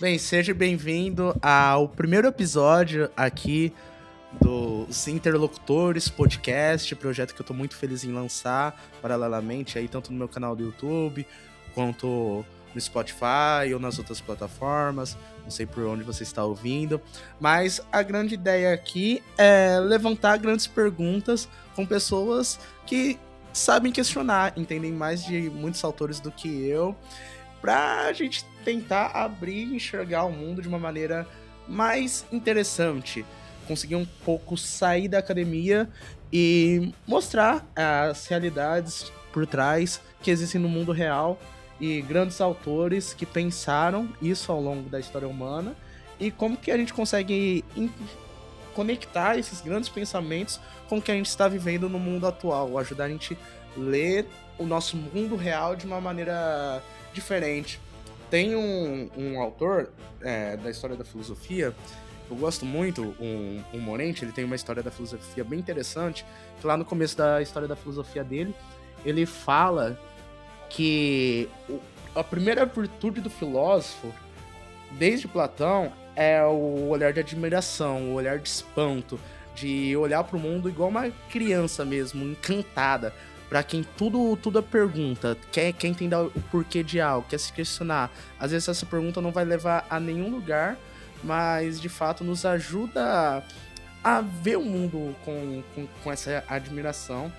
Bem, seja bem-vindo ao primeiro episódio aqui dos Interlocutores Podcast, projeto que eu tô muito feliz em lançar paralelamente aí, tanto no meu canal do YouTube, quanto no Spotify ou nas outras plataformas, não sei por onde você está ouvindo, mas a grande ideia aqui é levantar grandes perguntas com pessoas que sabem questionar, entendem mais de muitos autores do que eu, pra gente tentar abrir e enxergar o mundo de uma maneira mais interessante, conseguir um pouco sair da academia e mostrar as realidades por trás que existem no mundo real e grandes autores que pensaram isso ao longo da história humana e como que a gente consegue conectar esses grandes pensamentos com o que a gente está vivendo no mundo atual, ajudar a gente a ler o nosso mundo real de uma maneira diferente. Tem um autor da história da filosofia que eu gosto muito, um Morente, ele tem uma história da filosofia bem interessante, que lá no começo da história da filosofia dele, ele fala que a primeira virtude do filósofo, desde Platão, é o olhar de admiração, o olhar de espanto, de olhar para o mundo igual uma criança mesmo, encantada, para quem tudo é pergunta, quer entender o porquê de algo, quer se questionar. Às vezes essa pergunta não vai levar a nenhum lugar, mas de fato nos ajuda a ver o mundo com essa admiração.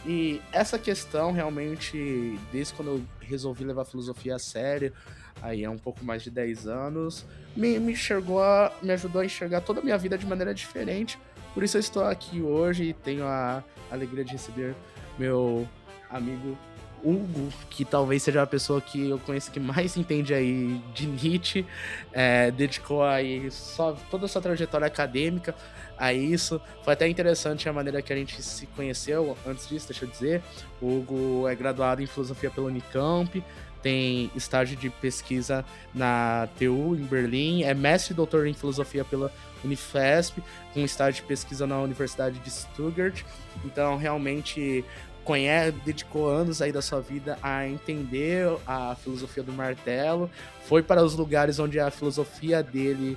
E essa questão realmente, desde quando eu resolvi levar a filosofia a sério, aí há um pouco mais de 10 anos, me ajudou a enxergar toda a minha vida de maneira diferente. Por isso eu estou aqui hoje e tenho a alegria de receber meu amigo Hugo, que talvez seja a pessoa que eu conheço que mais entende aí de Nietzsche, dedicou aí toda a sua trajetória acadêmica a isso. Foi até interessante a maneira que a gente se conheceu. Antes disso, deixa eu dizer, o Hugo é graduado em filosofia pela Unicamp, tem estágio de pesquisa na TU em Berlim, é mestre e doutor em filosofia pela Unifesp, com estágio de pesquisa na Universidade de Stuttgart. Então, realmente dedicou anos aí da sua vida a entender a filosofia do martelo, foi para os lugares onde a filosofia dele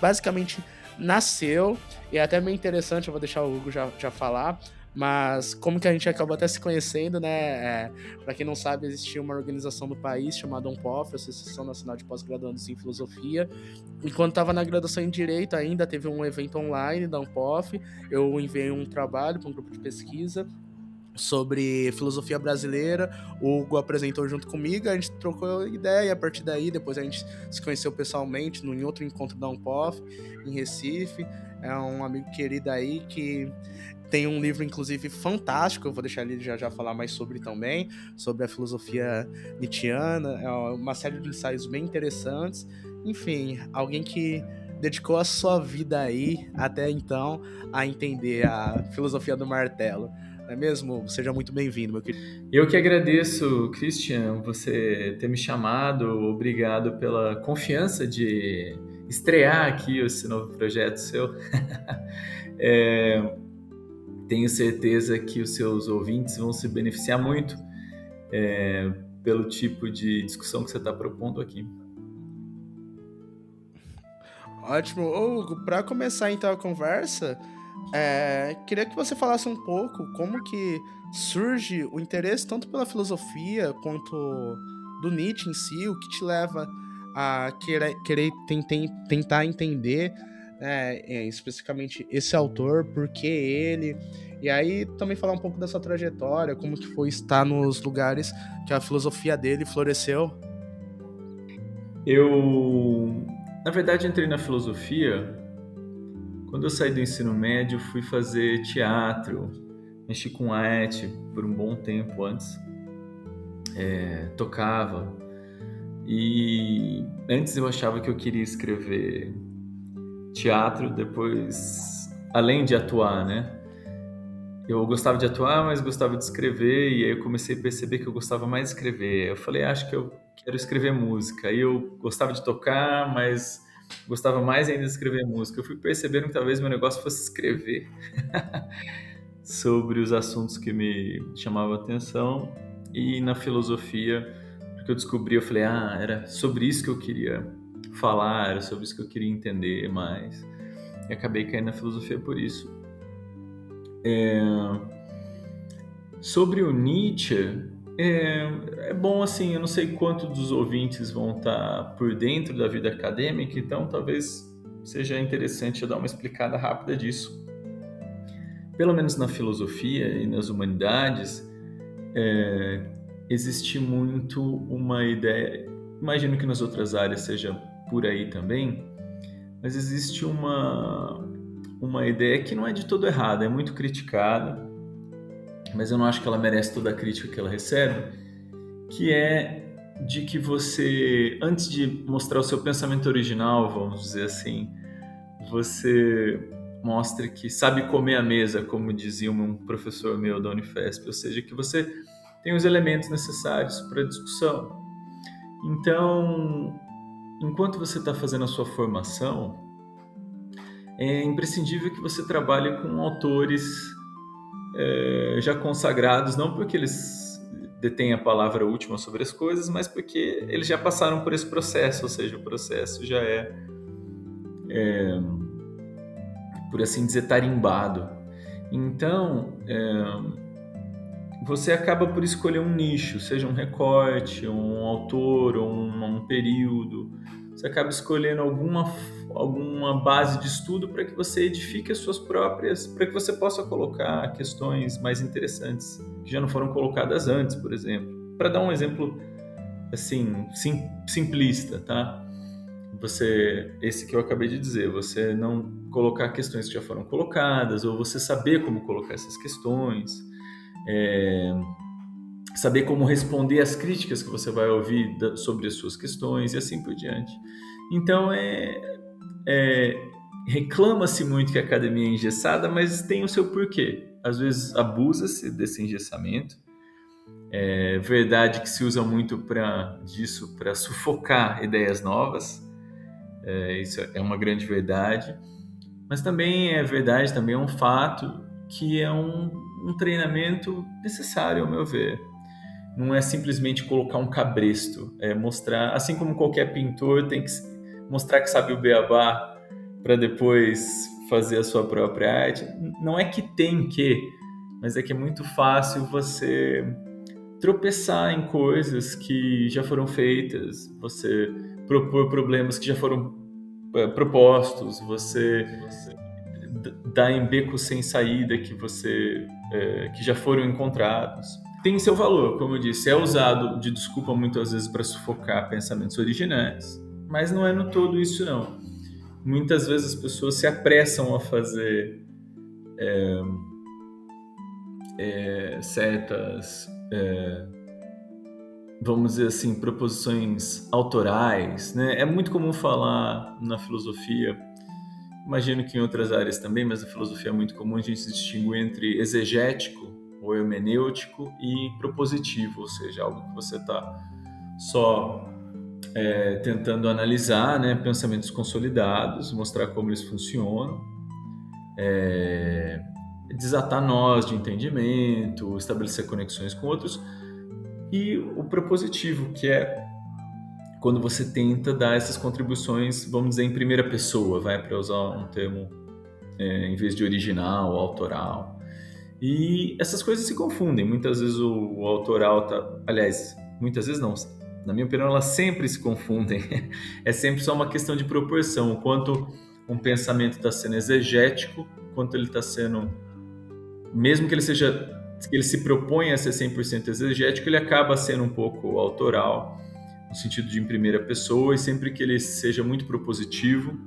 basicamente nasceu, e é até meio interessante, eu vou deixar o Hugo já falar, mas como que a gente acabou até se conhecendo, né? Para quem não sabe, existia uma organização no país chamada ANPOF, Associação Nacional de Pós-Graduandos em Filosofia. Enquanto estava na graduação em Direito ainda, teve um evento online da ANPOF, eu enviei um trabalho para um grupo de pesquisa sobre filosofia brasileira, o Hugo apresentou junto comigo, a gente trocou ideia, e a partir daí, depois a gente se conheceu pessoalmente em outro encontro da UNPOF, em Recife. É um amigo querido aí que tem um livro, inclusive, fantástico, eu vou deixar ele já falar mais sobre também, sobre a filosofia nietzschiana, é uma série de ensaios bem interessantes. Enfim, alguém que dedicou a sua vida aí, até então, a entender a filosofia do martelo. Não é mesmo? Seja muito bem-vindo, meu querido. Eu que agradeço, Christian, você ter me chamado. Obrigado pela confiança de estrear aqui esse novo projeto seu. É, tenho certeza que os seus ouvintes vão se beneficiar muito pelo tipo de discussão que você está propondo aqui. Ótimo. Ô, Hugo, para começar então a conversa, queria que você falasse um pouco como que surge o interesse tanto pela filosofia quanto do Nietzsche em si, o que te leva a querer tentar entender especificamente esse autor, por que ele, e aí também falar um pouco da sua trajetória, como que foi estar nos lugares que a filosofia dele floresceu. Eu, na verdade, entrei na filosofia quando eu saí do ensino médio, fui fazer teatro, mexi com arte por um bom tempo antes, tocava. E antes eu achava que eu queria escrever teatro, depois, além de atuar, né? Eu gostava de atuar, mas gostava de escrever, e aí eu comecei a perceber que eu gostava mais de escrever. Eu falei, acho que eu quero escrever música. Aí eu gostava de tocar, mas gostava mais ainda de escrever música. Eu fui percebendo que talvez meu negócio fosse escrever sobre os assuntos que me chamavam a atenção, e na filosofia, porque eu descobri, eu falei, era sobre isso que eu queria falar, era sobre isso que eu queria entender mais. E acabei caindo na filosofia por isso. Sobre o Nietzsche, é bom assim, eu não sei quanto dos ouvintes vão estar por dentro da vida acadêmica, então talvez seja interessante eu dar uma explicada rápida disso. Pelo menos na filosofia e nas humanidades, existe muito uma ideia, imagino que nas outras áreas seja por aí também, mas existe uma ideia que não é de todo errada, é muito criticada, mas eu não acho que ela merece toda a crítica que ela recebe, que é de que você, antes de mostrar o seu pensamento original, vamos dizer assim, você mostre que sabe comer à mesa, como dizia um professor meu da Unifesp, ou seja, que você tem os elementos necessários para a discussão. Então, enquanto você está fazendo a sua formação, é imprescindível que você trabalhe com autores já consagrados, não porque eles detêm a palavra última sobre as coisas, mas porque eles já passaram por esse processo, ou seja, o processo já é por assim dizer, tarimbado. Então, você acaba por escolher um nicho, seja um recorte, um autor, ou um período. Você acaba escolhendo alguma base de estudo para que você edifique as suas próprias, para que você possa colocar questões mais interessantes, que já não foram colocadas antes, por exemplo. Para dar um exemplo assim, simplista, tá? Esse que eu acabei de dizer, você não colocar questões que já foram colocadas, ou você saber como colocar essas questões, saber como responder às críticas que você vai ouvir sobre as suas questões e assim por diante. Então, reclama-se muito que a academia é engessada, mas tem o seu porquê. Às vezes abusa-se desse engessamento. É verdade que se usa muito disso para sufocar ideias novas. Isso é uma grande verdade. Mas também é verdade, também é um fato que é um treinamento necessário, ao meu ver. Não é simplesmente colocar um cabresto, é mostrar, assim como qualquer pintor tem que mostrar que sabe o beabá para depois fazer a sua própria arte. Não é que tem que, mas é que é muito fácil você tropeçar em coisas que já foram feitas, você propor problemas que já foram propostos, você dar em becos sem saída que já foram encontrados. Tem seu valor, como eu disse, é usado de desculpa muitas vezes para sufocar pensamentos originais, mas não é no todo isso não. Muitas vezes as pessoas se apressam a fazer certas, vamos dizer assim, proposições autorais, né? É muito comum falar na filosofia, imagino que em outras áreas também, mas na filosofia é muito comum a gente se distinguir entre exegético ou hermenêutico e propositivo, ou seja, algo que você está só tentando analisar, né, pensamentos consolidados, mostrar como eles funcionam, desatar nós de entendimento, estabelecer conexões com outros, e o propositivo, que é quando você tenta dar essas contribuições, vamos dizer, em primeira pessoa, para usar um termo em vez de original, autoral. E essas coisas se confundem. Muitas vezes o autoral aliás, muitas vezes não. Na minha opinião, elas sempre se confundem. É sempre só uma questão de proporção. O quanto um pensamento está sendo exegético, quanto ele está sendo... Mesmo que ele se propõe a ser 100% exegético, ele acaba sendo um pouco autoral, no sentido de em primeira pessoa, e sempre que ele seja muito propositivo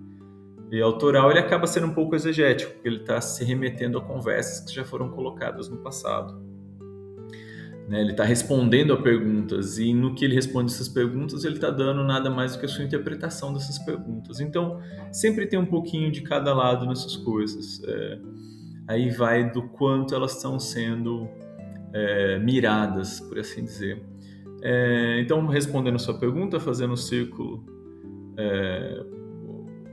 e autoral, ele acaba sendo um pouco exegético, porque ele está se remetendo a conversas que já foram colocadas no passado. Né? Ele está respondendo a perguntas, e no que ele responde essas perguntas, ele está dando nada mais do que a sua interpretação dessas perguntas. Então, sempre tem um pouquinho de cada lado nessas coisas. Aí vai do quanto elas estão sendo miradas, por assim dizer. Então, respondendo a sua pergunta, fazendo um círculo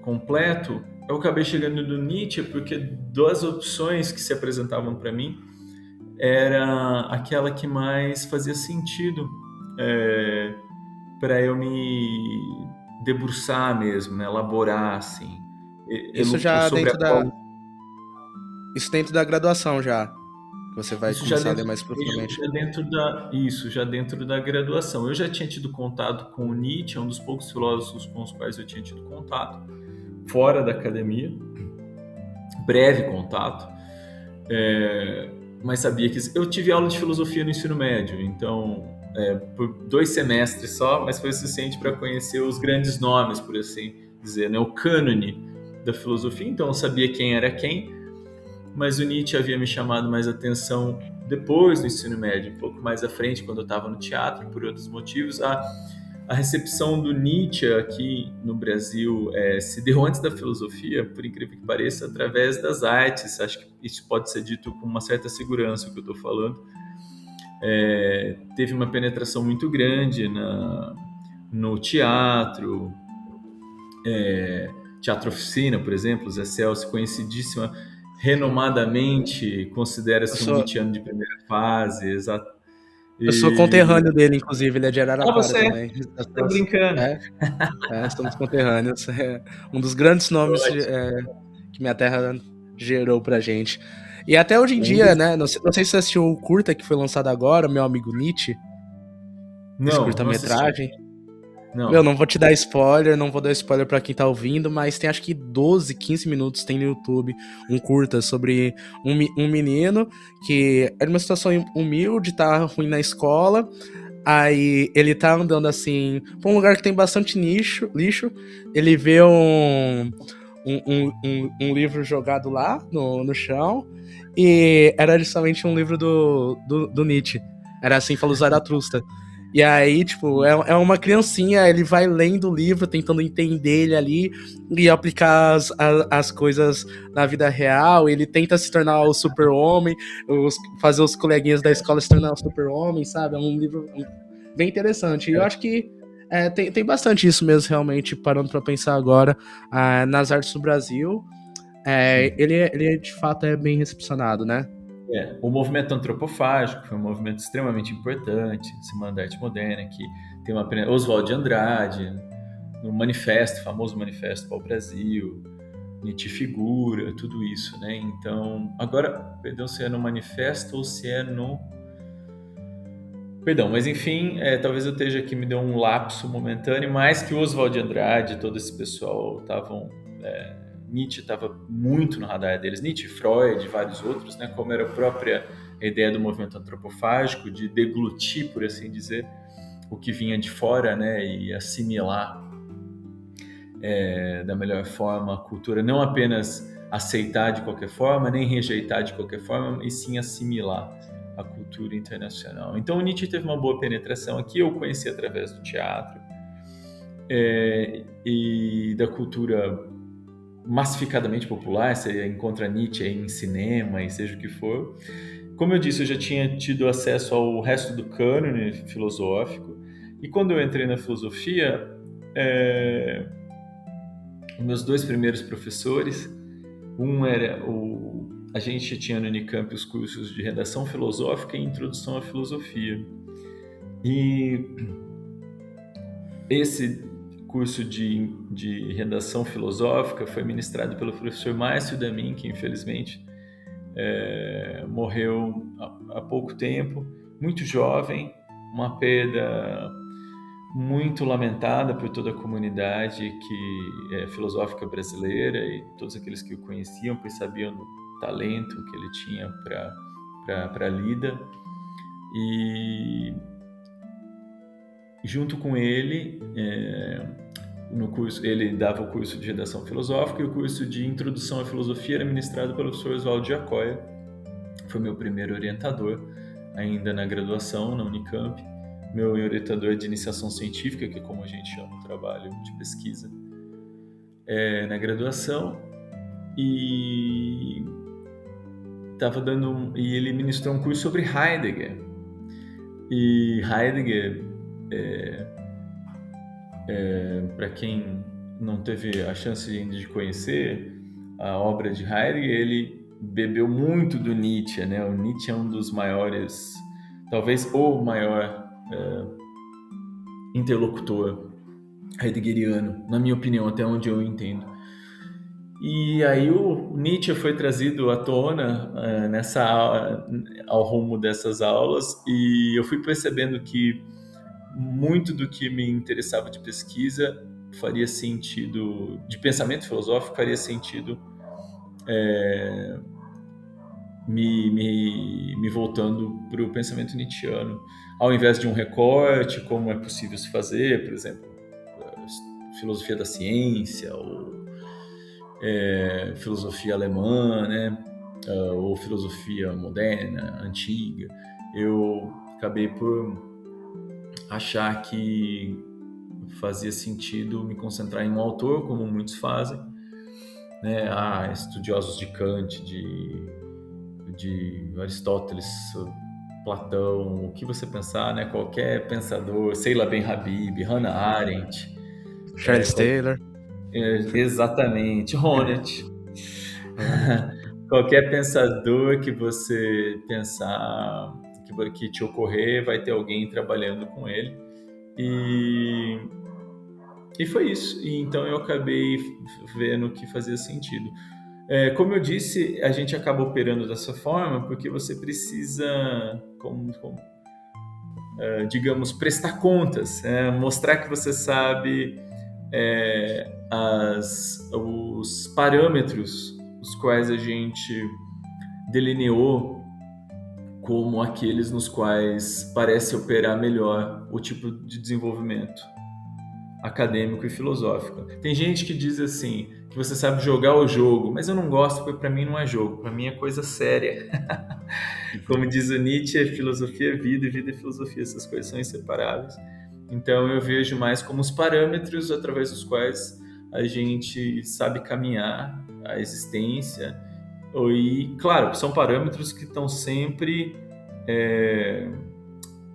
completo, eu acabei chegando no Nietzsche porque das opções que se apresentavam para mim, era aquela que mais fazia sentido para eu me debruçar mesmo, né? Elaborar, assim, Isso já sobre a dentro da, qual... isso dentro da graduação já, que você vai Isso já começar a ler dentro, mais profundamente. já dentro da graduação. Eu já tinha tido contato com o Nietzsche, é um dos poucos filósofos com os quais eu tinha tido contato, fora da academia, breve contato, mas sabia que... Eu tive aula de filosofia no ensino médio, então, por 2 semestres só, mas foi suficiente para conhecer os grandes nomes, por assim dizer, né? O cânone da filosofia, então eu sabia quem era quem, mas o Nietzsche havia me chamado mais atenção depois do ensino médio, um pouco mais à frente, quando eu estava no teatro, por outros motivos. A recepção do Nietzsche aqui no Brasil se deu antes da filosofia, por incrível que pareça, através das artes. Acho que isso pode ser dito com uma certa segurança, o que eu estou falando. Teve uma penetração muito grande no teatro, Teatro Oficina, por exemplo, Zé Celso, conhecidíssima, renomadamente Eu considera-se um sou, Nietzscheano de primeira fase, exato. eu sou E... conterrâneo dele, inclusive, ele é de Ah, Araraquara você também. tá brincando? É, somos conterrâneos. É um dos grandes nomes que minha terra gerou pra gente. E até hoje em Um dia, dos... né? Não sei se você assistiu o curta que foi lançado agora, Meu Amigo Nietzsche, esse Não assisti. curta-metragem. Meu, Não. não vou te dar spoiler, não vou dar spoiler pra quem tá ouvindo, mas tem acho que 12, 15 minutos tem no YouTube um curta sobre um menino que é de uma situação humilde, tá ruim na escola, aí ele tá andando assim pra um lugar que tem bastante lixo, ele vê um livro jogado lá no chão, e era justamente um livro do Nietzsche. Era assim, falou Zaratustra. E aí, tipo, é uma criancinha, ele vai lendo o livro, tentando entender ele ali e aplicar as coisas na vida real. Ele tenta se tornar o super-homem, fazer os coleguinhas da escola se tornar o super-homem, sabe? É um livro bem interessante. E eu acho que tem bastante isso mesmo, realmente, parando pra pensar agora, nas artes do Brasil. Ele de fato é bem recepcionado, né? O movimento antropofágico foi um movimento extremamente importante, Semana da Arte Moderna, que tem uma... Oswald de Andrade, no manifesto, famoso manifesto para o Brasil, Nietzsche figura, tudo isso, né? Então, agora, perdão, se é no manifesto ou se é no... Perdão, mas enfim, talvez eu esteja aqui, me deu um lapso momentâneo, mais que o Oswald de Andrade, todo esse pessoal estavam... Nietzsche estava muito no radar deles, Nietzsche, Freud, vários outros, né? Como era a própria ideia do movimento antropofágico, de deglutir, por assim dizer, o que vinha de fora, né? E assimilar da melhor forma a cultura, não apenas aceitar de qualquer forma, nem rejeitar de qualquer forma, e sim assimilar a cultura internacional. Então o Nietzsche teve uma boa penetração aqui, eu conheci através do teatro e da cultura massificadamente popular. Você encontra Nietzsche em cinema e seja o que for. Como eu disse, eu já tinha tido acesso ao resto do cânone filosófico, e quando eu entrei na filosofia, os meus 2 primeiros professores, um era a gente tinha no Unicamp os cursos de redação filosófica e introdução à filosofia, e esse curso de redação filosófica foi ministrado pelo professor Márcio Damin, que infelizmente morreu há pouco tempo, muito jovem, uma perda muito lamentada por toda a comunidade filosófica brasileira e todos aqueles que o conheciam, pois sabiam do talento que ele tinha para a lida. E junto com ele, no curso, ele dava o curso de redação filosófica, e o curso de introdução à filosofia era ministrado pelo professor Oswaldo de Acóia. Foi meu primeiro orientador, ainda na graduação, na Unicamp. Meu orientador de iniciação científica, que é como a gente chama o trabalho de pesquisa, na graduação. E ele ministrou um curso sobre Heidegger. E Heidegger, para quem não teve a chance ainda de conhecer a obra de Heidegger, ele bebeu muito do Nietzsche, né? O Nietzsche é um dos maiores, talvez o maior interlocutor heideggeriano, na minha opinião, até onde eu entendo. E aí o Nietzsche foi trazido à tona ao rumo dessas aulas, e eu fui percebendo que muito do que me interessava de pesquisa faria sentido, de pensamento filosófico faria sentido me voltando para o pensamento nietzschiano, ao invés de um recorte, como é possível se fazer, por exemplo, filosofia da ciência ou filosofia alemã, né? Ou filosofia moderna, antiga. Eu acabei por achar que fazia sentido me concentrar em um autor, como muitos fazem, né? Estudiosos de Kant, de Aristóteles, Platão, o que você pensar, né? Qualquer pensador, Seila Ben-Habib, Hannah Arendt, Charles Taylor. exatamente, Honneth. Qualquer pensador que você pensar, que te ocorrer, vai ter alguém trabalhando com ele. E foi isso. E então eu acabei vendo que fazia sentido. Como eu disse, a gente acaba operando dessa forma porque você precisa, digamos, prestar contas, mostrar que você sabe os parâmetros os quais a gente delineou como aqueles nos quais parece operar melhor o tipo de desenvolvimento acadêmico e filosófico. Tem gente que diz assim, que você sabe jogar o jogo, mas eu não gosto porque para mim não é jogo, para mim é coisa séria. Como diz o Nietzsche, filosofia é vida e vida é filosofia, essas coisas são inseparáveis. Então eu vejo mais como os parâmetros através dos quais a gente sabe caminhar a existência. E, claro, são parâmetros que estão sempre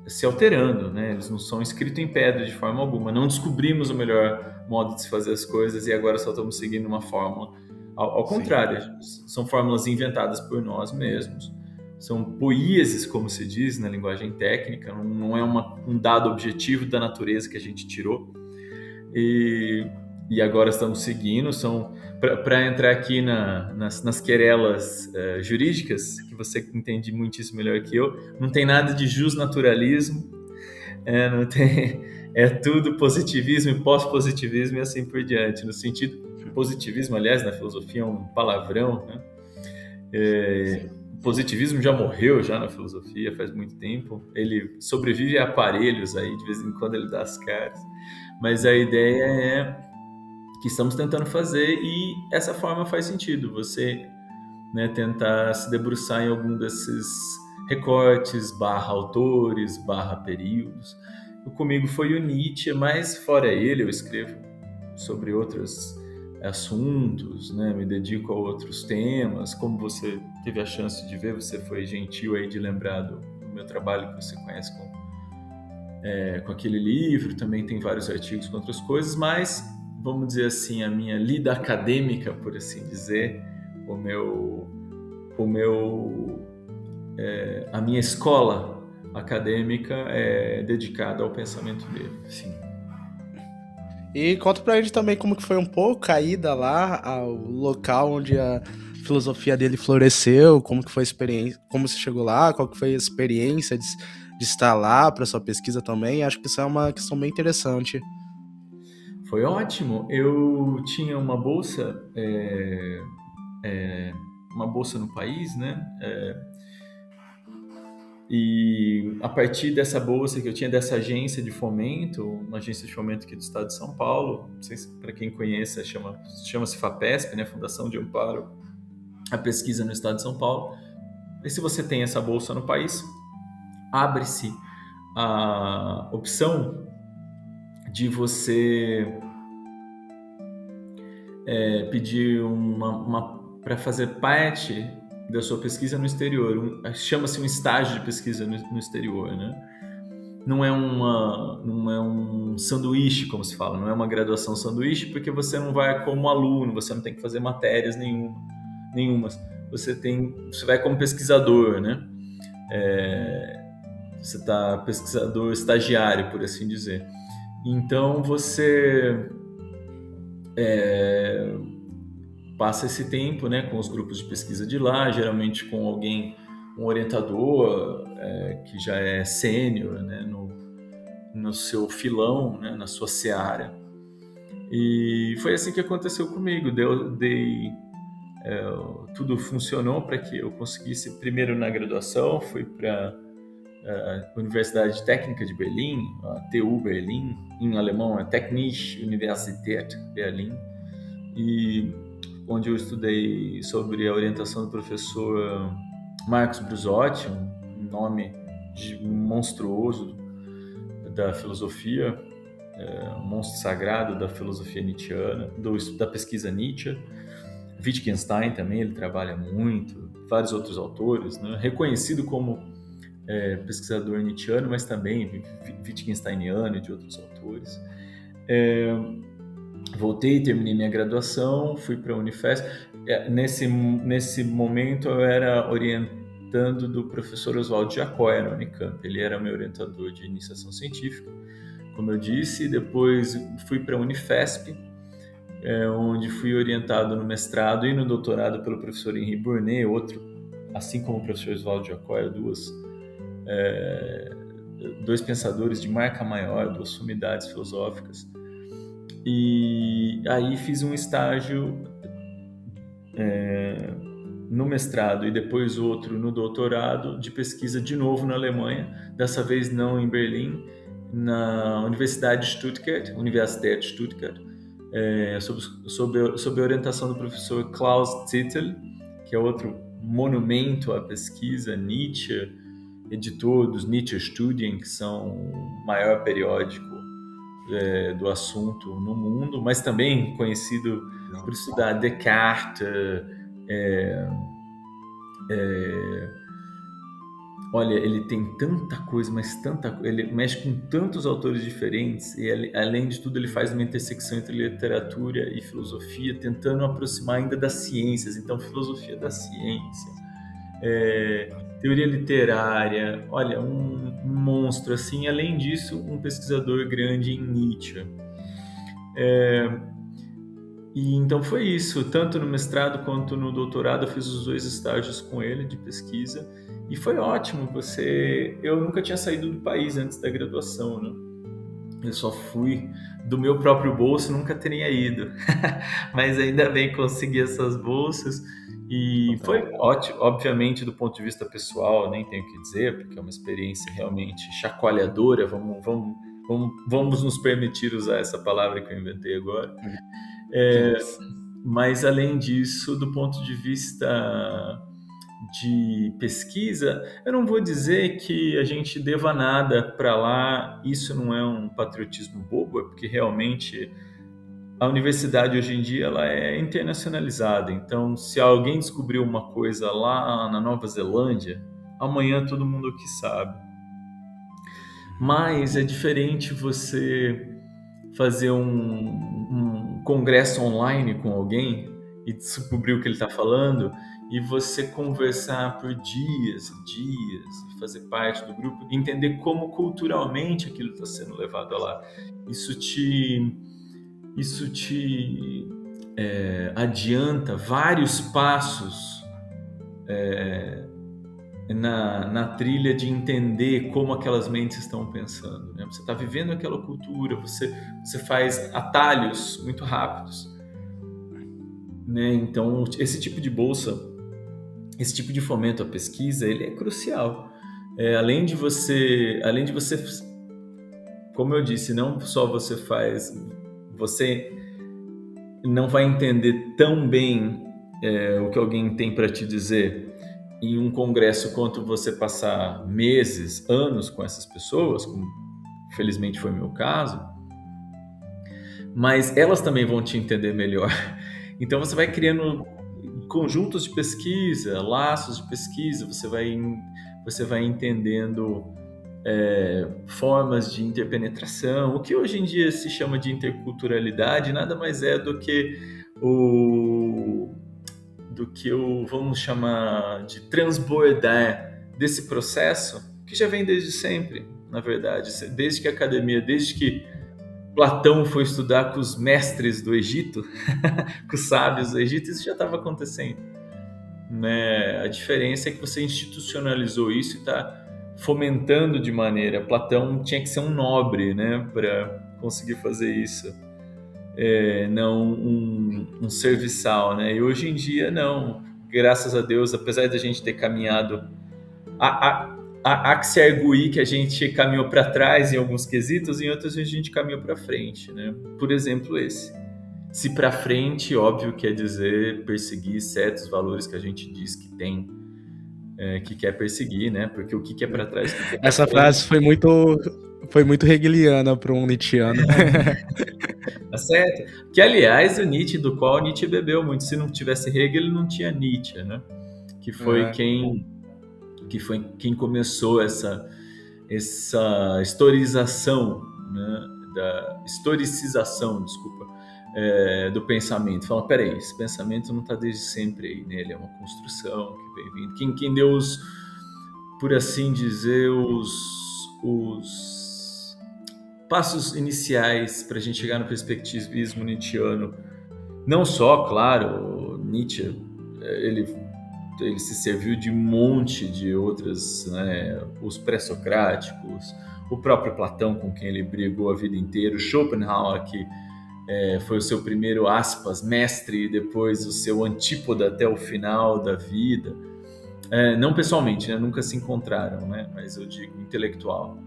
se alterando, né? Eles não são escritos em pedra de forma alguma. Não descobrimos o melhor modo de se fazer as coisas e agora só estamos seguindo uma fórmula. Ao contrário, são fórmulas inventadas por nós mesmos. São poieses, como se diz na linguagem técnica, não é um dado objetivo da natureza que a gente tirou. E agora estamos seguindo. Para entrar aqui nas querelas jurídicas, que você entende muitíssimo melhor que eu, não tem nada de justnaturalismo, não tem, é tudo positivismo e pós-positivismo e assim por diante. No sentido, positivismo, aliás, na filosofia é um palavrão, né? O positivismo já morreu já na filosofia faz muito tempo. Ele sobrevive a aparelhos aí, de vez em quando ele dá as caras. Mas a ideia é que estamos tentando fazer e essa forma faz sentido. Você, né, tentar se debruçar em algum desses recortes, autores, períodos. Comigo foi o Nietzsche, mas fora ele eu escrevo sobre outros assuntos, né? Me dedico a outros temas. Como você teve a chance de ver, você foi gentil aí de lembrar do meu trabalho que você conhece com aquele livro. Também tem vários artigos com outras coisas, mas vamos dizer assim, a minha lida acadêmica, por assim dizer, a minha escola acadêmica é dedicada ao pensamento dele, sim. E conta pra gente também como que foi um pouco a ida lá ao local onde a filosofia dele floresceu, como que foi a experiência, como você chegou lá, qual que foi a experiência de estar lá para sua pesquisa também. Acho que isso é uma questão bem interessante. Foi ótimo. Eu tinha uma bolsa, no país, né? E a partir dessa bolsa que eu tinha, dessa agência de fomento, uma agência de fomento aqui do estado de São Paulo, não sei se para quem conhece, chama-se FAPESP, né? Fundação de Amparo à Pesquisa no Estado de São Paulo. E se você tem essa bolsa no país, abre-se a opção de você pedir para fazer parte da sua pesquisa no exterior. Chama-se um estágio de pesquisa no exterior, né? Não é um sanduíche, como se fala, não é uma graduação sanduíche, porque você não vai como aluno, você não tem que fazer matérias nenhumas. Você vai como pesquisador, né? Você está pesquisador estagiário, por assim dizer. Então você passa esse tempo, né, com os grupos de pesquisa de lá, geralmente com alguém, um orientador que já é sênior, né, no seu filão, né, na sua seara. E foi assim que aconteceu comigo. Tudo funcionou para que eu conseguisse, primeiro na graduação, fui para a Universidade Técnica de Berlim, a TU Berlim, em alemão é Technische Universität Berlin, e onde eu estudei sobre a orientação do professor Marcos Brusotti, um nome monstruoso da filosofia, um monstro sagrado da filosofia nietzschiana, da pesquisa Nietzsche. Wittgenstein também, ele trabalha muito, vários outros autores, né? Reconhecido como pesquisador nietzschiano, mas também Wittgensteiniano e de outros autores. Voltei, terminei minha graduação, fui para a Unifesp. Nesse momento eu era orientando do professor Oswaldo Jacóia na Unicamp. Ele era meu orientador de iniciação científica, como eu disse. Depois fui para a Unifesp, onde fui orientado no mestrado e no doutorado pelo professor Henri Bournet, outro, assim como o professor Oswaldo Jacóia, dois pensadores de marca maior, duas sumidades filosóficas. E aí fiz um estágio no mestrado e depois outro no doutorado de pesquisa de novo na Alemanha, dessa vez não em Berlim, na Universidade de Stuttgart, Universität de Stuttgart, sob a orientação do professor Klaus Zittel, que é outro monumento à pesquisa Nietzsche, editor dos Nietzsche Studien, que são o maior periódico do assunto no mundo, mas também conhecido por estudar Descartes. Olha, ele tem tanta coisa, mas ele mexe com tantos autores diferentes e, além de tudo, ele faz uma intersecção entre literatura e filosofia, tentando aproximar ainda das ciências. Então, filosofia da ciência, teoria literária, olha, um monstro assim. Além disso, um pesquisador grande em Nietzsche. E então foi isso, tanto no mestrado quanto no doutorado eu fiz os 2 estágios com ele de pesquisa e foi ótimo. Eu nunca tinha saído do país antes da graduação, né? Eu só fui do meu próprio bolso, nunca teria ido, mas ainda bem consegui essas bolsas e foi ótimo, obviamente do ponto de vista pessoal, nem tenho o que dizer, porque é uma experiência realmente chacoalhadora, vamos nos permitir usar essa palavra que eu inventei agora. Mas além disso, do ponto de vista de pesquisa, eu não vou dizer que a gente deva nada para lá, isso não é um patriotismo bobo, é porque realmente a universidade hoje em dia ela é internacionalizada, então se alguém descobriu uma coisa lá na Nova Zelândia, amanhã todo mundo aqui sabe. Mas é diferente você fazer um congresso online com alguém e descobrir o que ele está falando e você conversar por dias e dias, fazer parte do grupo, entender como culturalmente aquilo está sendo levado lá. Isso te adianta vários passos na trilha de entender como aquelas mentes estão pensando, né? Você está vivendo aquela cultura, você faz atalhos muito rápidos, né? Então, esse tipo de bolsa, esse tipo de fomento à pesquisa, ele é crucial. Além de você, como eu disse, não só você não vai entender tão bem o que alguém tem para te dizer em um congresso quanto você passar meses, anos com essas pessoas, como felizmente foi o meu caso, mas elas também vão te entender melhor. Então você vai criando conjuntos de pesquisa, laços de pesquisa, você vai entendendo formas de interpenetração, o que hoje em dia se chama de interculturalidade, nada mais é do que vamos chamar de transbordar desse processo que já vem desde sempre, na verdade, desde que a academia, desde que Platão foi estudar com os mestres do Egito, com os sábios do Egito, isso já estava acontecendo, né? A diferença é que você institucionalizou isso e está fomentando de maneira. Platão tinha que ser um nobre, né, para conseguir fazer isso, não um serviçal, né? E hoje em dia não, graças a Deus, apesar de a gente ter caminhado, há que se arguir que a gente caminhou para trás em alguns quesitos, em outros a gente caminhou para frente, né? Por exemplo, esse. Se para frente, óbvio, quer dizer perseguir certos valores que a gente diz que tem, que quer perseguir, né? Porque o que é para trás, o que é para Essa frente. frase foi muito hegeliana para um nietzscheano. Tá certo? Que, aliás, o Nietzsche, do qual Nietzsche bebeu muito. Se não tivesse Hegel, não tinha Nietzsche, né? Que foi quem começou essa historicização, né? Da historicização, desculpa, do pensamento. Fala, peraí, esse pensamento não está desde sempre aí nele, é uma construção que vem vindo. Quem deu por assim dizer, os passos iniciais para a gente chegar no perspectivismo nietzschiano. Não só, claro, Nietzsche, ele se serviu de um monte de outras, né, os pré-socráticos, o próprio Platão, com quem ele brigou a vida inteira, o Schopenhauer, que foi o seu primeiro, aspas, mestre, e depois o seu antípoda até o final da vida. Não pessoalmente, né, nunca se encontraram, né, mas eu digo intelectual.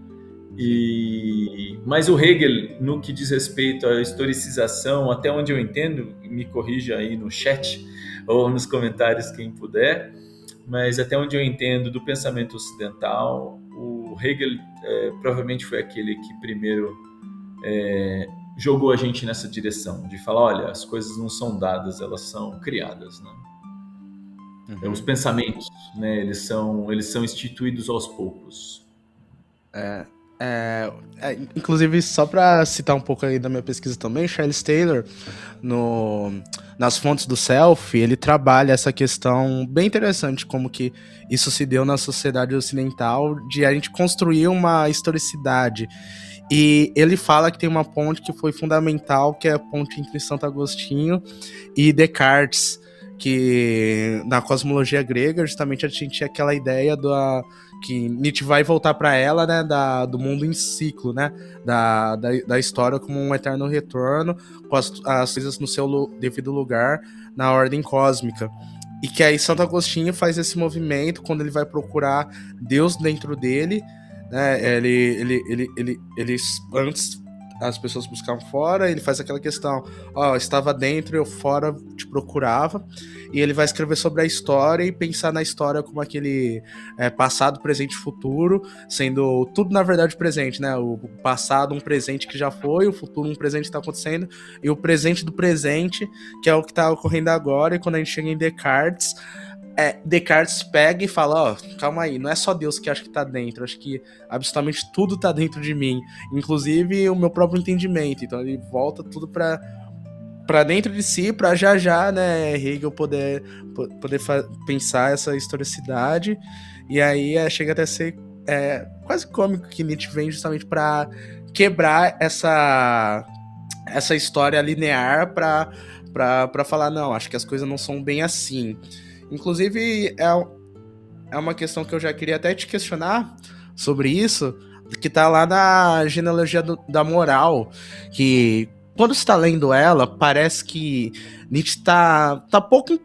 Mas o Hegel, no que diz respeito à historicização, até onde eu entendo, me corrija aí no chat ou nos comentários quem puder, mas até onde eu entendo do pensamento ocidental, o Hegel provavelmente foi aquele que primeiro jogou a gente nessa direção, de falar, olha, as coisas não são dadas, elas são criadas, né? Uhum. Os pensamentos, né, eles são instituídos aos poucos. Inclusive, só para citar um pouco aí da minha pesquisa também, Charles Taylor, nas fontes do Self, ele trabalha essa questão bem interessante, como que isso se deu na sociedade ocidental, de a gente construir uma historicidade. E ele fala que tem uma ponte que foi fundamental, que é a ponte entre Santo Agostinho e Descartes, que na cosmologia grega, justamente a gente tinha aquela ideia que Nietzsche vai voltar para ela, né, do mundo em ciclo, né, da história como um eterno retorno, com as coisas no seu devido lugar, na ordem cósmica. E que aí Santo Agostinho faz esse movimento quando ele vai procurar Deus dentro dele, né, ele antes as pessoas buscavam fora, ele faz aquela questão, estava dentro, eu fora te procurava, e ele vai escrever sobre a história e pensar na história como aquele passado, presente e futuro, sendo tudo na verdade presente, né? O passado um presente que já foi, o futuro um presente que está acontecendo, e o presente do presente, que é o que está ocorrendo agora. E quando a gente chega em Descartes, Descartes pega e fala, calma aí, não é só Deus que acha que tá dentro, acho que absolutamente tudo tá dentro de mim, inclusive o meu próprio entendimento. Então ele volta tudo pra dentro de si, pra já, né, Hegel poder pensar essa historicidade. E aí chega até a ser quase cômico que Nietzsche vem justamente pra quebrar essa história linear pra falar, não, acho que as coisas não são bem assim. Inclusive, é uma questão que eu já queria até te questionar sobre isso, que tá lá na genealogia da moral, que quando você tá lendo ela, parece que Nietzsche tá pouco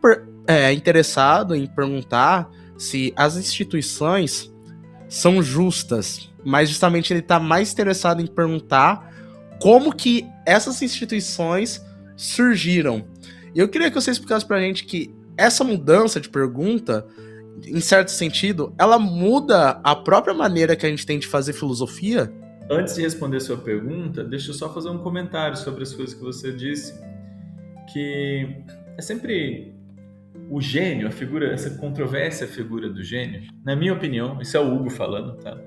interessado em perguntar se as instituições são justas, mas justamente ele tá mais interessado em perguntar como que essas instituições surgiram. E eu queria que você explicasse pra gente que essa mudança de pergunta, em certo sentido, ela muda a própria maneira que a gente tem de fazer filosofia? Antes de responder a sua pergunta, deixa eu só fazer um comentário sobre as coisas que você disse, que é sempre o gênio, a figura, essa controvérsia, a figura do gênio, na minha opinião, isso é o Hugo falando, tá?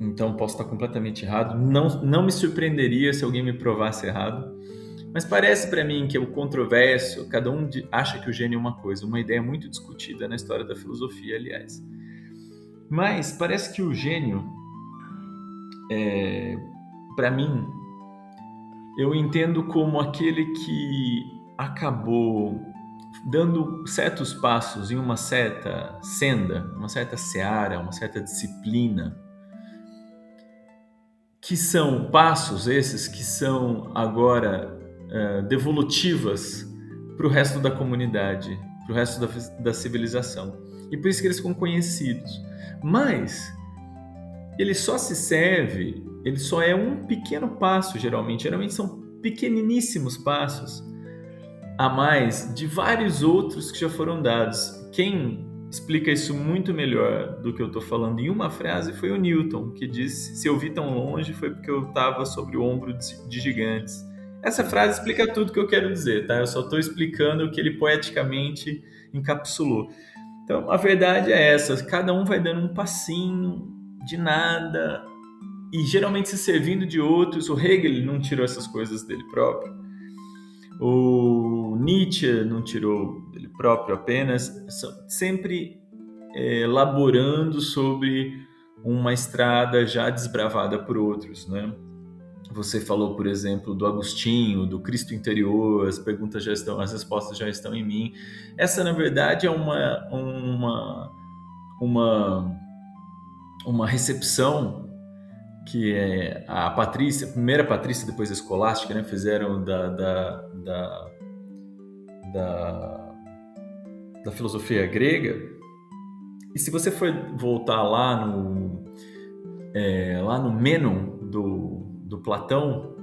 Então posso estar completamente errado, não me surpreenderia se alguém me provasse errado. Mas parece para mim que o controverso, cada um acha que o gênio é uma coisa, uma ideia muito discutida na história da filosofia, aliás. Mas parece que o gênio para mim, eu entendo como aquele que acabou dando certos passos em uma certa senda, uma certa seara, uma certa disciplina, que são passos esses que são agora devolutivas para o resto da comunidade, para o resto da civilização. E por isso que eles ficam conhecidos. Mas ele só se serve, ele só é um pequeno passo, geralmente são pequeniníssimos passos a mais de vários outros que já foram dados. Quem explica isso muito melhor do que eu estou falando em uma frase foi o Newton, que disse: se eu vi tão longe foi porque eu estava sobre o ombro de gigantes. Essa frase explica tudo que eu quero dizer, tá? Eu só estou explicando o que ele poeticamente encapsulou. Então, a verdade é essa: cada um vai dando um passinho de nada e geralmente se servindo de outros. O Hegel não tirou essas coisas dele próprio. O Nietzsche não tirou dele próprio apenas, sempre elaborando sobre uma estrada já desbravada por outros, né? Você falou, por exemplo, do Agostinho, do Cristo interior, as respostas já estão em mim. Essa, na verdade, é uma recepção que é a primeira patrícia, depois a escolástica, né, fizeram da filosofia grega. E se você for voltar lá no Mênon do Platão,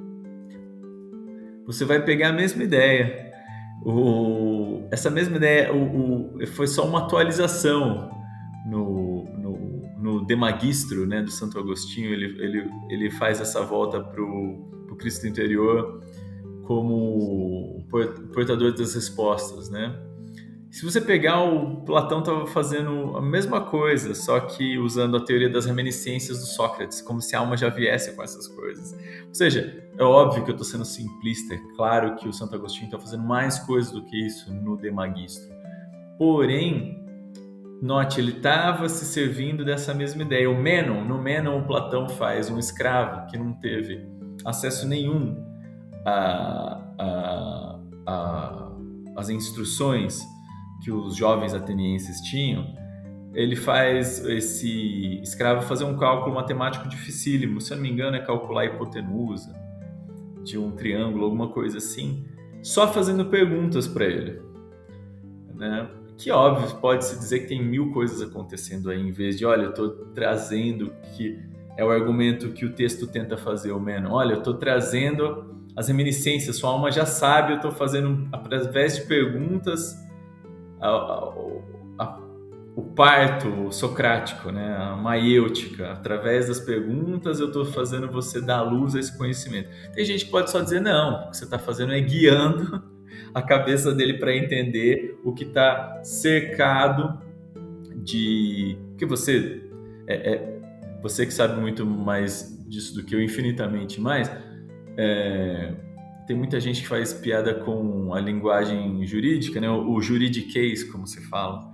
você vai pegar a mesma ideia. Essa mesma ideia foi só uma atualização no De Magistro, né, do Santo Agostinho. Ele faz essa volta para o Cristo interior como portador das respostas, né? Se você pegar, o Platão estava fazendo a mesma coisa, só que usando a teoria das reminiscências do Sócrates, como se a alma já viesse com essas coisas. Ou seja, é óbvio que eu estou sendo simplista, é claro que o Santo Agostinho está fazendo mais coisas do que isso no De Magistro. Porém, note, ele estava se servindo dessa mesma ideia. No Mênon, o Platão faz um escravo que não teve acesso nenhum às instruções que os jovens atenienses tinham. Ele faz esse escravo fazer um cálculo matemático dificílimo. Se eu não me engano, é calcular a hipotenusa de um triângulo, alguma coisa assim, só fazendo perguntas para ele, né? Que, óbvio, pode-se dizer que tem 1000 coisas acontecendo aí, em vez de, olha, eu estou trazendo, que é o argumento que o texto tenta fazer, o Mênon. Olha, eu estou trazendo as reminiscências, sua alma já sabe, eu estou fazendo, através de perguntas, o parto socrático, né? A maiêutica. Através das perguntas eu estou fazendo você dar luz a esse conhecimento. Tem gente que pode só dizer, não, o que você está fazendo é guiando a cabeça dele para entender o que está cercado de... Porque você que sabe muito mais disso do que eu, infinitamente mais, tem muita gente que faz piada com a linguagem jurídica, né? O juridiquês, como se fala.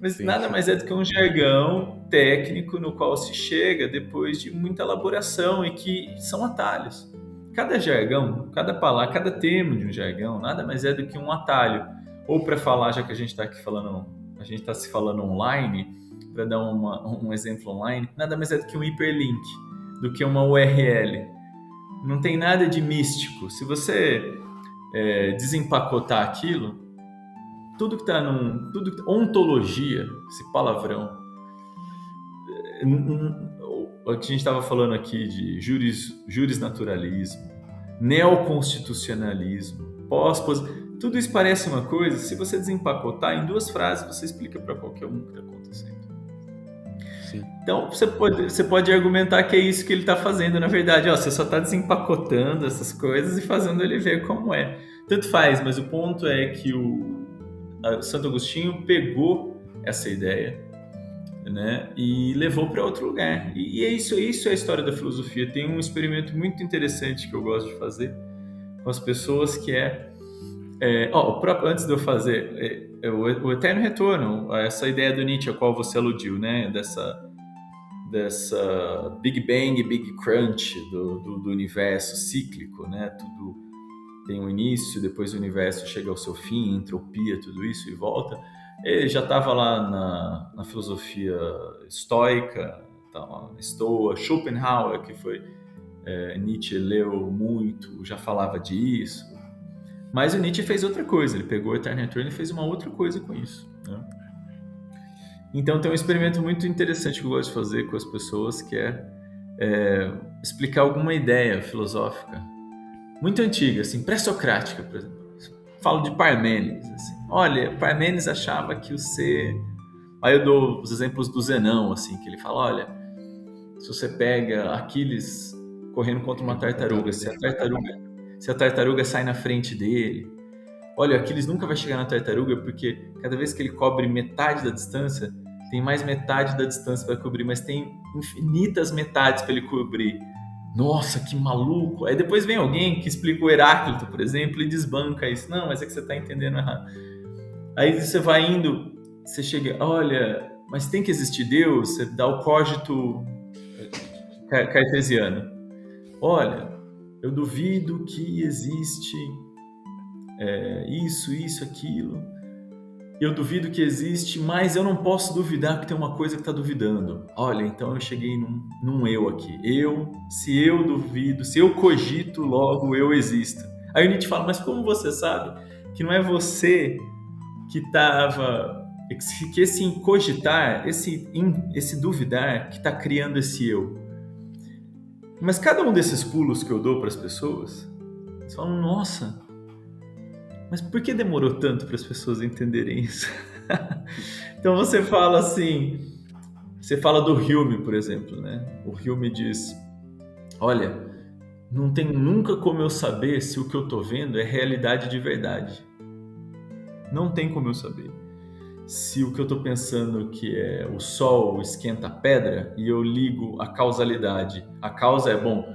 Mas sim, nada mais é do que um jargão técnico no qual se chega depois de muita elaboração e que são atalhos. Cada jargão, cada palavra, cada termo de um jargão, nada mais é do que um atalho. Ou para falar, já que a gente está aqui falando, a gente está se falando online, para dar um exemplo online, nada mais é do que um hiperlink, do que uma URL. Não tem nada de místico. Se você desempacotar aquilo, tudo que está ontologia, esse palavrão. A gente estava falando aqui de jurisnaturalismo, neoconstitucionalismo, tudo isso parece uma coisa. Se você desempacotar em 2 frases, você explica para qualquer um o que está acontecendo. Sim. Então, você pode argumentar que é isso que ele está fazendo, na verdade. Você só está desempacotando essas coisas e fazendo ele ver como é. Tanto faz, mas o ponto é que o Santo Agostinho pegou essa ideia, né, e levou para outro lugar. E isso é a história da filosofia. Tem um experimento muito interessante que eu gosto de fazer com as pessoas, que antes de eu fazer o eterno retorno, essa ideia do Nietzsche a qual você aludiu, né, dessa Big Bang e Big Crunch do universo cíclico, né? Tudo tem um início, depois o universo chega ao seu fim, entropia, tudo isso e volta. Ele já estava lá na filosofia estoica, tá, Estoa, Schopenhauer, que foi Nietzsche leu muito, já falava disso. Mas o Nietzsche fez outra coisa, ele pegou o Eternal Return e fez uma outra coisa com isso, né? Então tem um experimento muito interessante que eu gosto de fazer com as pessoas, que é explicar alguma ideia filosófica muito antiga, assim, pré-socrática, por exemplo. Falo de Parmênides, assim. Olha, Parmênides achava que o ser... Aí eu dou os exemplos do Zenão, assim, que ele fala, olha, se você pega Aquiles correndo contra uma tartaruga, se a tartaruga sai na frente dele, olha, Aquiles nunca vai chegar na tartaruga porque cada vez que ele cobre metade da distância, tem mais metade da distância para cobrir, mas tem infinitas metades para ele cobrir. Nossa, que maluco! Aí depois vem alguém que explica o Heráclito, por exemplo, e desbanca isso. Não, mas é que você está entendendo errado. Aí você vai indo, você chega, olha, mas tem que existir Deus? Você dá o cogito cartesiano. Olha, eu duvido que existe isso, aquilo. Eu duvido que existe, mas eu não posso duvidar que tem uma coisa que está duvidando. Olha, então eu cheguei num eu aqui. Se eu duvido, se eu cogito, logo eu existo. Aí o Nietzsche fala, mas como você sabe que não é você que estava... que esse cogitar, esse duvidar, que está criando esse eu? Mas cada um desses pulos que eu dou para as pessoas, eles falam, nossa... Mas por que demorou tanto para as pessoas entenderem isso? Então você fala assim, você fala do Hume, por exemplo, né? O Hume diz, olha, não tem nunca como eu saber se o que eu estou vendo é realidade de verdade. Não tem como eu saber. Se o que eu estou pensando que é o sol esquenta a pedra e eu ligo a causalidade, a causa é, bom,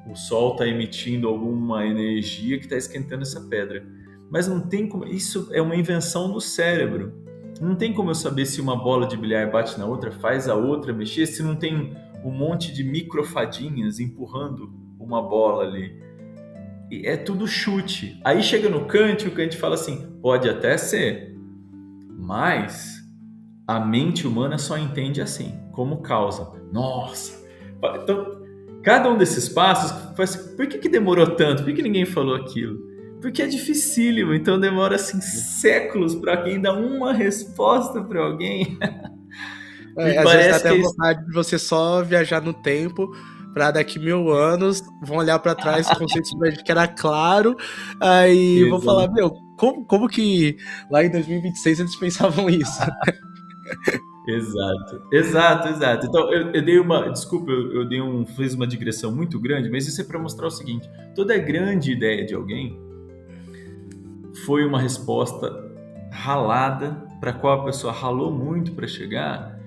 o sol está emitindo alguma energia que está esquentando essa pedra. Mas não tem como... Isso é uma invenção do cérebro. Não tem como eu saber se uma bola de bilhar bate na outra, faz a outra mexer, se não tem um monte de microfadinhas empurrando uma bola ali. E é tudo chute. Aí chega no Kant, o Kant fala assim, pode até ser, mas a mente humana só entende assim, como causa. Nossa! Então, cada um desses passos, por que demorou tanto? Por que ninguém falou aquilo? Porque é dificílimo, então demora assim séculos para alguém dar uma resposta para alguém. Às vezes dá até vontade de você só viajar no tempo para daqui 1000 anos, vão olhar para trás, o conceito de que era claro, aí vão falar, meu, como que lá em 2026 eles pensavam isso? Exato. Então, eu dei uma... Desculpa, fiz uma digressão muito grande, mas isso é para mostrar o seguinte, toda grande ideia de alguém foi uma resposta ralada, para a qual a pessoa ralou muito para chegar,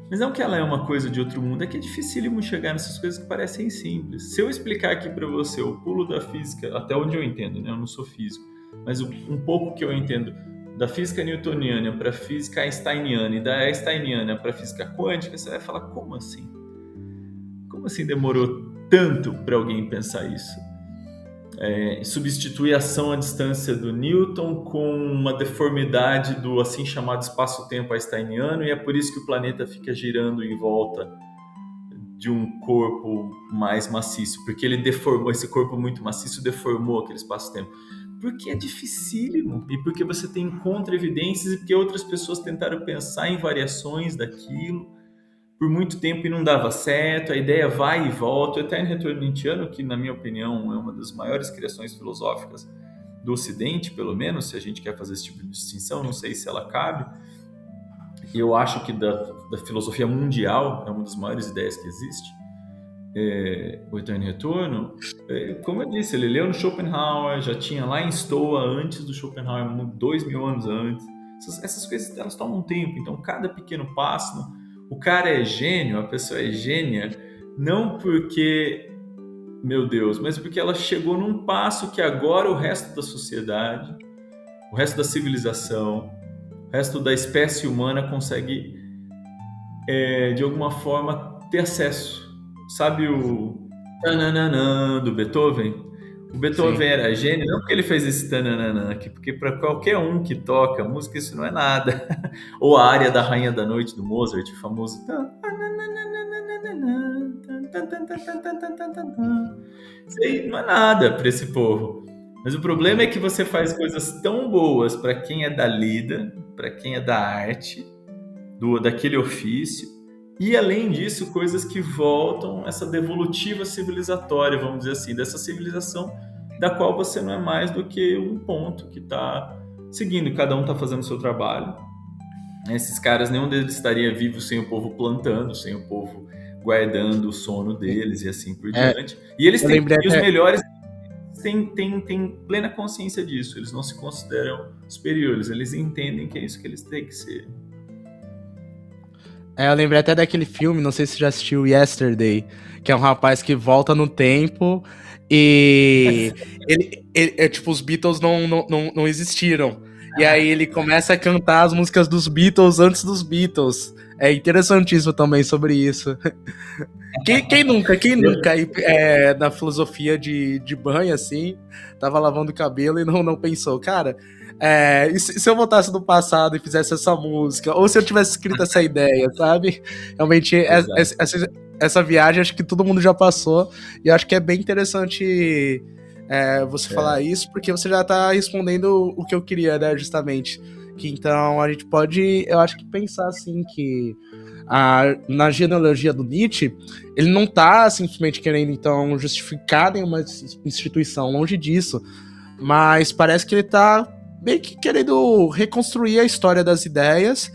mas não que ela é uma coisa de outro mundo, é que é dificílimo chegar nessas coisas que parecem simples. Se eu explicar aqui para você o pulo da física, até onde eu entendo, né? Eu não sou físico, mas um pouco que eu entendo da física newtoniana para a física einsteiniana e da einsteiniana para a física quântica, você vai falar, como assim? Como assim demorou tanto para alguém pensar isso? Substituir a ação à distância do Newton com uma deformidade do assim chamado espaço-tempo einsteiniano, e é por isso que o planeta fica girando em volta de um corpo mais maciço, porque ele deformou, esse corpo muito maciço deformou aquele espaço-tempo. Porque é dificílimo, e porque você tem contra-evidências, e porque outras pessoas tentaram pensar em variações daquilo por muito tempo e não dava certo, a ideia vai e volta. O Eterno Retorno Nietzscheano, que na minha opinião é uma das maiores criações filosóficas do Ocidente, pelo menos, se a gente quer fazer esse tipo de distinção, não sei se ela cabe. Eu acho que da filosofia mundial é uma das maiores ideias que existe. O Eterno Retorno, como eu disse, ele leu no Schopenhauer, já tinha lá em Stoa antes do Schopenhauer, 2000 anos antes. Essas coisas elas tomam tempo, então cada pequeno passo... O cara é gênio, a pessoa é gênia, não porque, meu Deus, mas porque ela chegou num passo que agora o resto da sociedade, o resto da civilização, o resto da espécie humana consegue, de alguma forma, ter acesso. Sabe o tananana do Beethoven? O Beethoven Sim. era gênio, não porque ele fez esse tananana aqui, porque para qualquer um que toca música isso não é nada. Ou a área da Rainha da Noite do Mozart, o famoso. Isso aí não é nada para esse povo. Mas o problema é que você faz coisas tão boas para quem é da lida, para quem é da arte, daquele ofício, e além disso, coisas que voltam essa devolutiva civilizatória, vamos dizer assim, dessa civilização da qual você não é mais do que um ponto que está seguindo, cada um está fazendo o seu trabalho. Esses caras, nenhum deles estaria vivo sem o povo plantando, sem o povo guardando o sono deles e assim por É, diante. E eles eu têm, lembrei e os até. melhores têm plena consciência disso, eles não se consideram superiores, eles entendem que é isso que eles têm que ser. Eu lembrei até daquele filme, não sei se você já assistiu Yesterday, que é um rapaz que volta no tempo e tipo, os Beatles não existiram. E aí ele começa a cantar as músicas dos Beatles antes dos Beatles. É interessantíssimo também sobre isso. Quem nunca aí, na filosofia de banho, assim, tava lavando o cabelo e não pensou, cara, e se eu voltasse no passado e fizesse essa música, ou se eu tivesse escrito essa ideia, sabe? Realmente, Exato. essa viagem, acho que todo mundo já passou, e acho que é bem interessante você falar isso, porque você já tá respondendo o que eu queria, né, justamente. Que então a gente pode, eu acho que pensar assim que na genealogia do Nietzsche, ele não está simplesmente querendo então justificar nenhuma instituição, longe disso, mas parece que ele está meio que querendo reconstruir a história das ideias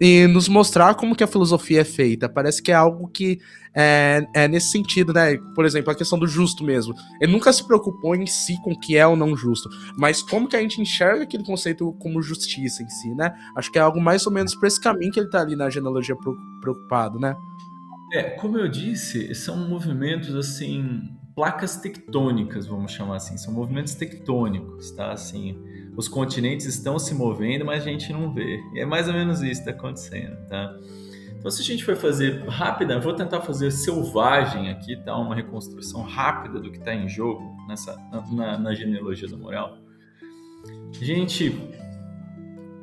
e nos mostrar como que a filosofia é feita. Parece que é algo que é nesse sentido, né? Por exemplo, a questão do justo mesmo. Ele nunca se preocupou em si com o que é ou não justo, mas como que a gente enxerga aquele conceito como justiça em si, né? Acho que é algo mais ou menos por esse caminho que ele tá ali na genealogia preocupado, né? Como eu disse, são movimentos assim, placas tectônicas, vamos chamar assim, são movimentos tectônicos, tá? Assim, os continentes estão se movendo, mas a gente não vê. E é mais ou menos isso que está acontecendo, tá? Então, se a gente for fazer rápida, vou tentar fazer selvagem aqui, tá? Uma reconstrução rápida do que está em jogo na genealogia da moral. A gente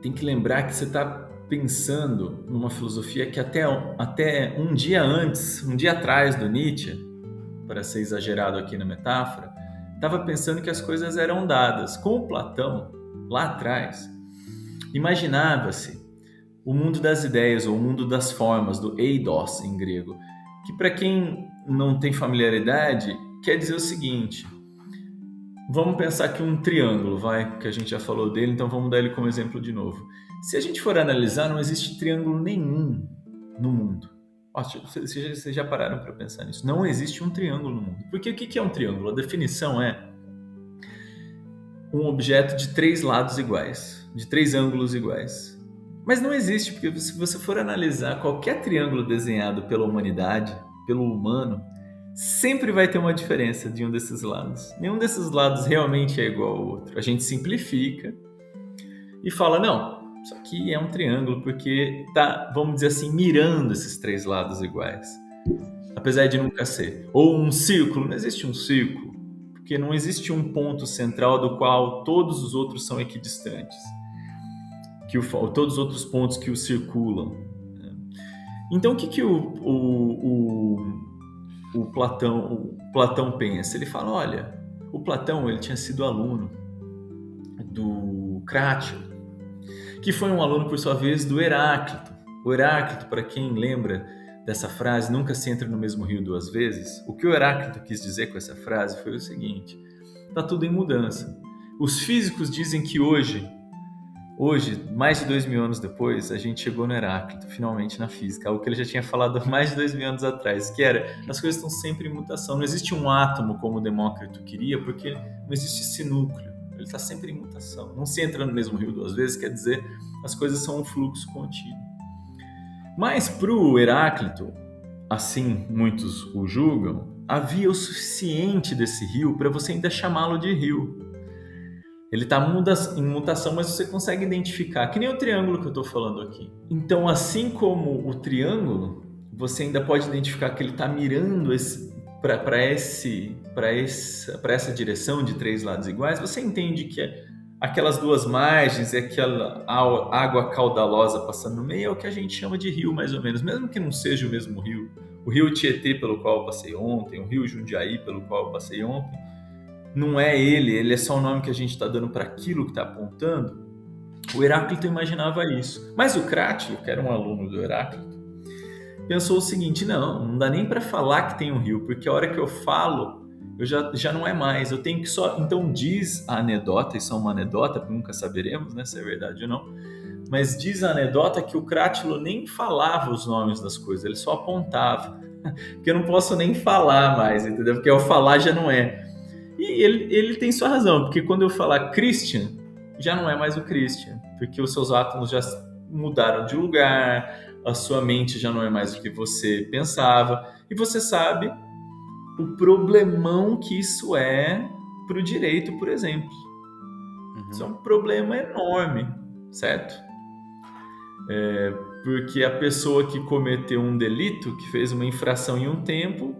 tem que lembrar que você está pensando numa filosofia que até um dia antes, um dia atrás do Nietzsche, para ser exagerado aqui na metáfora, estava pensando que as coisas eram dadas. Com o Platão, lá atrás, imaginava-se o mundo das ideias, ou o mundo das formas, do eidos em grego, que para quem não tem familiaridade, quer dizer o seguinte: vamos pensar aqui um triângulo, que a gente já falou dele, então vamos dar ele como exemplo de novo. Se a gente for analisar, não existe triângulo nenhum no mundo. Vocês já pararam para pensar nisso? Não existe um triângulo no mundo. Porque o que é um triângulo? A definição é um objeto de 3 lados iguais, de 3 ângulos iguais. Mas não existe, porque se você for analisar qualquer triângulo desenhado pela humanidade, pelo humano, sempre vai ter uma diferença de um desses lados. Nenhum desses lados realmente é igual ao outro. A gente simplifica e fala, não, isso aqui é um triângulo porque tá, vamos dizer assim, mirando esses 3 lados iguais. Apesar de nunca ser. Ou um círculo, não existe um círculo, porque não existe um ponto central do qual todos os outros são equidistantes. Todos os outros pontos que o circulam. Então, o que o Platão pensa? Ele fala, olha, o Platão ele tinha sido aluno do Crátilo, que foi um aluno, por sua vez, do Heráclito. O Heráclito, para quem lembra dessa frase, nunca se entra no mesmo rio 2 vezes, o que o Heráclito quis dizer com essa frase foi o seguinte: está tudo em mudança. Os físicos dizem que hoje, mais de 2000 anos depois, a gente chegou no Heráclito, finalmente na física, algo que ele já tinha falado mais de 2000 anos atrás, que era, as coisas estão sempre em mutação. Não existe um átomo como o Demócrito queria, porque não existe esse núcleo. Ele está sempre em mutação. Não se entra no mesmo rio 2 vezes, quer dizer, as coisas são um fluxo contínuo. Mas para o Heráclito, assim muitos o julgam, havia o suficiente desse rio para você ainda chamá-lo de rio. Ele está em mutação, mas você consegue identificar, que nem o triângulo que eu estou falando aqui. Então, assim como o triângulo, você ainda pode identificar que ele está mirando para essa direção de três lados iguais, você entende que aquelas duas margens e aquela água caudalosa passando no meio é o que a gente chama de rio, mais ou menos, mesmo que não seja o mesmo rio. O rio Tietê, pelo qual eu passei ontem, o rio Jundiaí, pelo qual eu passei ontem, não é ele é só o nome que a gente está dando para aquilo que está apontando. O Heráclito imaginava isso. Mas o Crátilo, que era um aluno do Heráclito, pensou o seguinte: não dá nem para falar que tem um rio, porque a hora que eu falo, eu já não é mais, eu tenho que só... Então diz a anedota, isso é uma anedota, nunca saberemos, né, se é verdade ou não, mas diz a anedota que o Crátilo nem falava os nomes das coisas, ele só apontava, porque eu não posso nem falar mais, entendeu? Porque ao falar já não é. E ele tem sua razão, porque quando eu falar Christian, já não é mais o Christian, porque os seus átomos já mudaram de lugar, a sua mente já não é mais o que você pensava, e você sabe o problemão que isso é para o direito, por exemplo. Isso é um problema enorme, certo? Porque a pessoa que cometeu um delito, que fez uma infração em um tempo,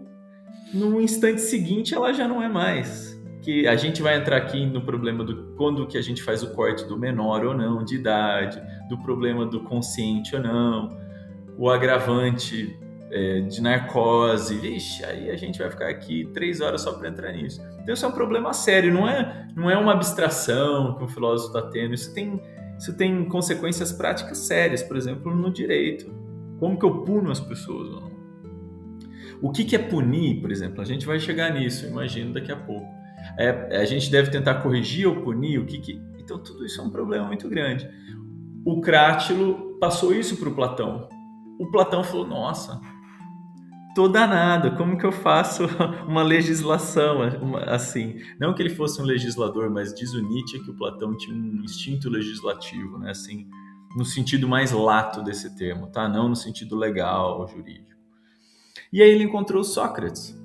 no instante seguinte ela já não é mais. Que a gente vai entrar aqui no problema do quando que a gente faz o corte do menor ou não, de idade, do problema do consciente ou não, o agravante de narcose. Vixe, aí a gente vai ficar aqui 3 horas só para entrar nisso. Então isso é um problema sério, não é uma abstração que um filósofo está tendo, isso tem consequências práticas sérias, por exemplo, no direito. Como que eu puno as pessoas? O que é punir, por exemplo? A gente vai chegar nisso, imagino, daqui a pouco. A gente deve tentar corrigir ou punir, Então tudo isso é um problema muito grande. O Crátilo passou isso para o Platão. O Platão falou: nossa, tô danado, como que eu faço uma legislação assim? Não que ele fosse um legislador, mas diz o Nietzsche que o Platão tinha um instinto legislativo, né? Assim, no sentido mais lato desse termo, tá? Não no sentido legal, jurídico. E aí ele encontrou Sócrates.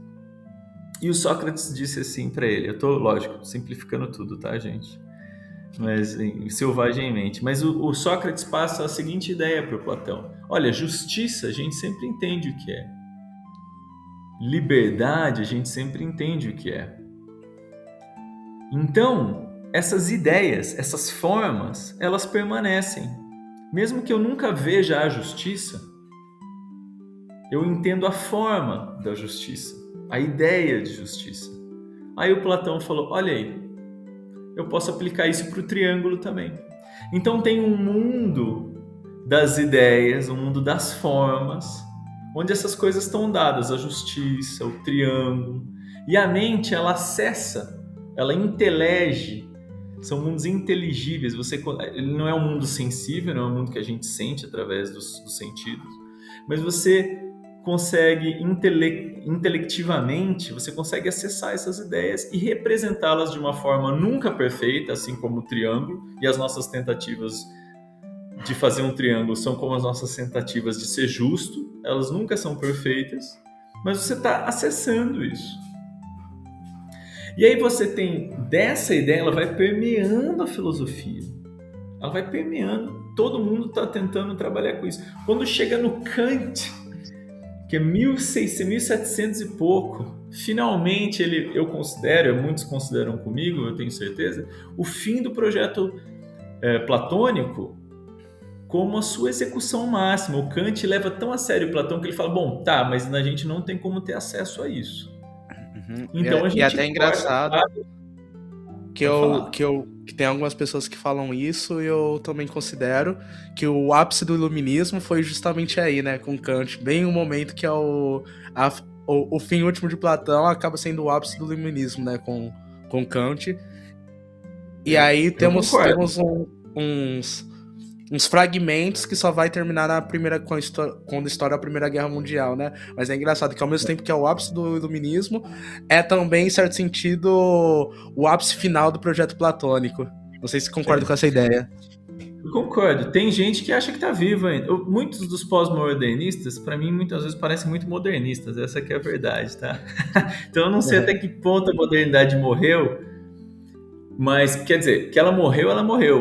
E o Sócrates disse assim para ele, eu tô, lógico, simplificando tudo, tá, gente? Mas selvagemmente. Mas o Sócrates passa a seguinte ideia para o Platão: olha, justiça a gente sempre entende o que é. Liberdade a gente sempre entende o que é. Então, essas ideias, essas formas, elas permanecem. Mesmo que eu nunca veja a justiça, eu entendo a forma da justiça, a ideia de justiça. Aí o Platão falou: olha aí, eu posso aplicar isso para o triângulo também. Então tem um mundo das ideias, um mundo das formas, onde essas coisas estão dadas, a justiça, o triângulo. E a mente, ela acessa, ela intelege, são mundos inteligíveis. Ele não é um mundo sensível, não é um mundo que a gente sente através dos sentidos, mas você consegue intelectivamente, você consegue acessar essas ideias e representá-las de uma forma nunca perfeita, assim como o triângulo, e as nossas tentativas de fazer um triângulo são como as nossas tentativas de ser justo, elas nunca são perfeitas, mas você está acessando isso. E aí você tem dessa ideia, ela vai permeando a filosofia, ela vai permeando, todo mundo está tentando trabalhar com isso. Quando chega no Kant, que é 1600, 1700 e pouco, finalmente eu considero, muitos consideram comigo, eu tenho certeza, o fim do projeto platônico como a sua execução máxima. O Kant leva tão a sério o Platão que ele fala: bom, tá, mas a gente não tem como ter acesso a isso. Então a gente... E até é engraçado que tem algumas pessoas que falam isso, e eu também considero que o ápice do iluminismo foi justamente aí, né, com Kant, bem o momento que é o fim último de Platão acaba sendo o ápice do iluminismo, né, com Kant. E aí temos uns fragmentos que só vai terminar quando estoura a Primeira Guerra Mundial, né? Mas é engraçado que ao mesmo tempo que é o ápice do iluminismo, é também, em certo sentido, o ápice final do projeto platônico. Não sei se concorda com essa ideia. Eu concordo. Tem gente que acha que tá vivo ainda. Muitos dos pós-modernistas, para mim, muitas vezes parecem muito modernistas. Essa que é a verdade, tá? Então eu não sei até que ponto a modernidade morreu, mas, quer dizer, que ela morreu,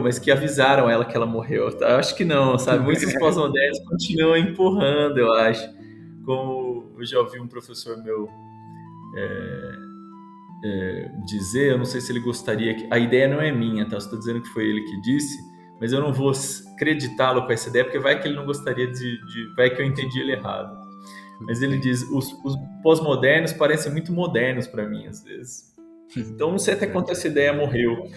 mas que avisaram ela que ela morreu, tá? Eu acho que não, sabe? Muitos pós-modernos continuam empurrando, eu acho. como eu já ouvi um professor meu dizer, eu não sei se ele gostaria que... A ideia não é minha, tá? Eu estou dizendo que foi ele que disse, mas eu não vou acreditá-lo com essa ideia, porque vai que ele não gostaria vai que eu entendi ele errado. Mas ele diz, os pós-modernos parecem muito modernos para mim, às vezes. Então, não sei até quanto essa ideia morreu.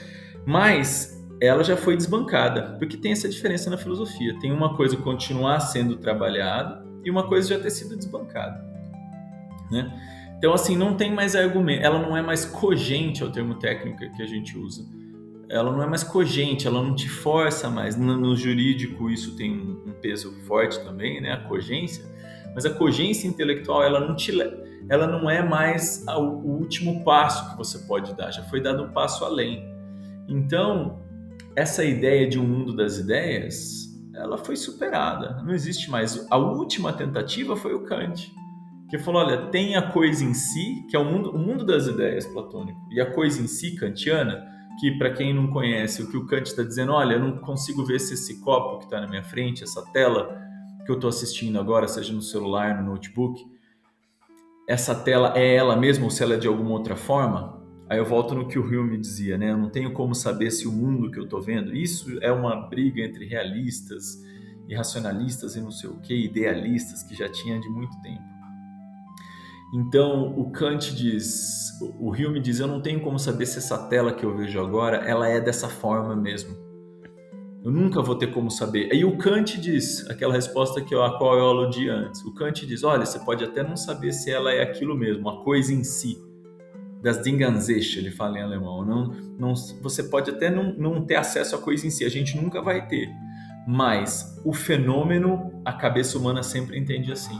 Mas ela já foi desbancada, porque tem essa diferença na filosofia. Tem uma coisa continuar sendo trabalhada e uma coisa já ter sido desbancada, né? Então, assim, não tem mais argumento. Ela não é mais cogente, é o termo técnico que a gente usa. Ela não é mais cogente, ela não te força mais. No jurídico isso tem um peso forte também, né? A cogência. Mas a cogência intelectual, ela não é mais o último passo que você pode dar. Já foi dado um passo além. Então, essa ideia de um mundo das ideias, ela foi superada. Não existe mais. A última tentativa foi o Kant, que falou, olha, tem a coisa em si, que é o mundo das ideias platônico, e a coisa em si kantiana, que para quem não conhece, o que o Kant está dizendo, olha, eu não consigo ver se esse copo que está na minha frente, essa tela que eu estou assistindo agora, seja no celular, no notebook, essa tela é ela mesma ou se ela é de alguma outra forma. Aí eu volto no que o Hume dizia, né? Eu não tenho como saber se o mundo que eu estou vendo, isso é uma briga entre realistas e racionalistas e não sei o que, idealistas, que já tinha de muito tempo. Então, o Kant diz, o Hume diz, eu não tenho como saber se essa tela que eu vejo agora, ela é dessa forma mesmo. Eu nunca vou ter como saber. Aí o Kant diz, aquela resposta a qual eu aludi antes, o Kant diz, olha, você pode até não saber se ela é aquilo mesmo, a coisa em si. Das Dinge an sich, ele fala em alemão. Não, você pode até não ter acesso à coisa em si, a gente nunca vai ter. Mas o fenômeno, a cabeça humana sempre entende assim.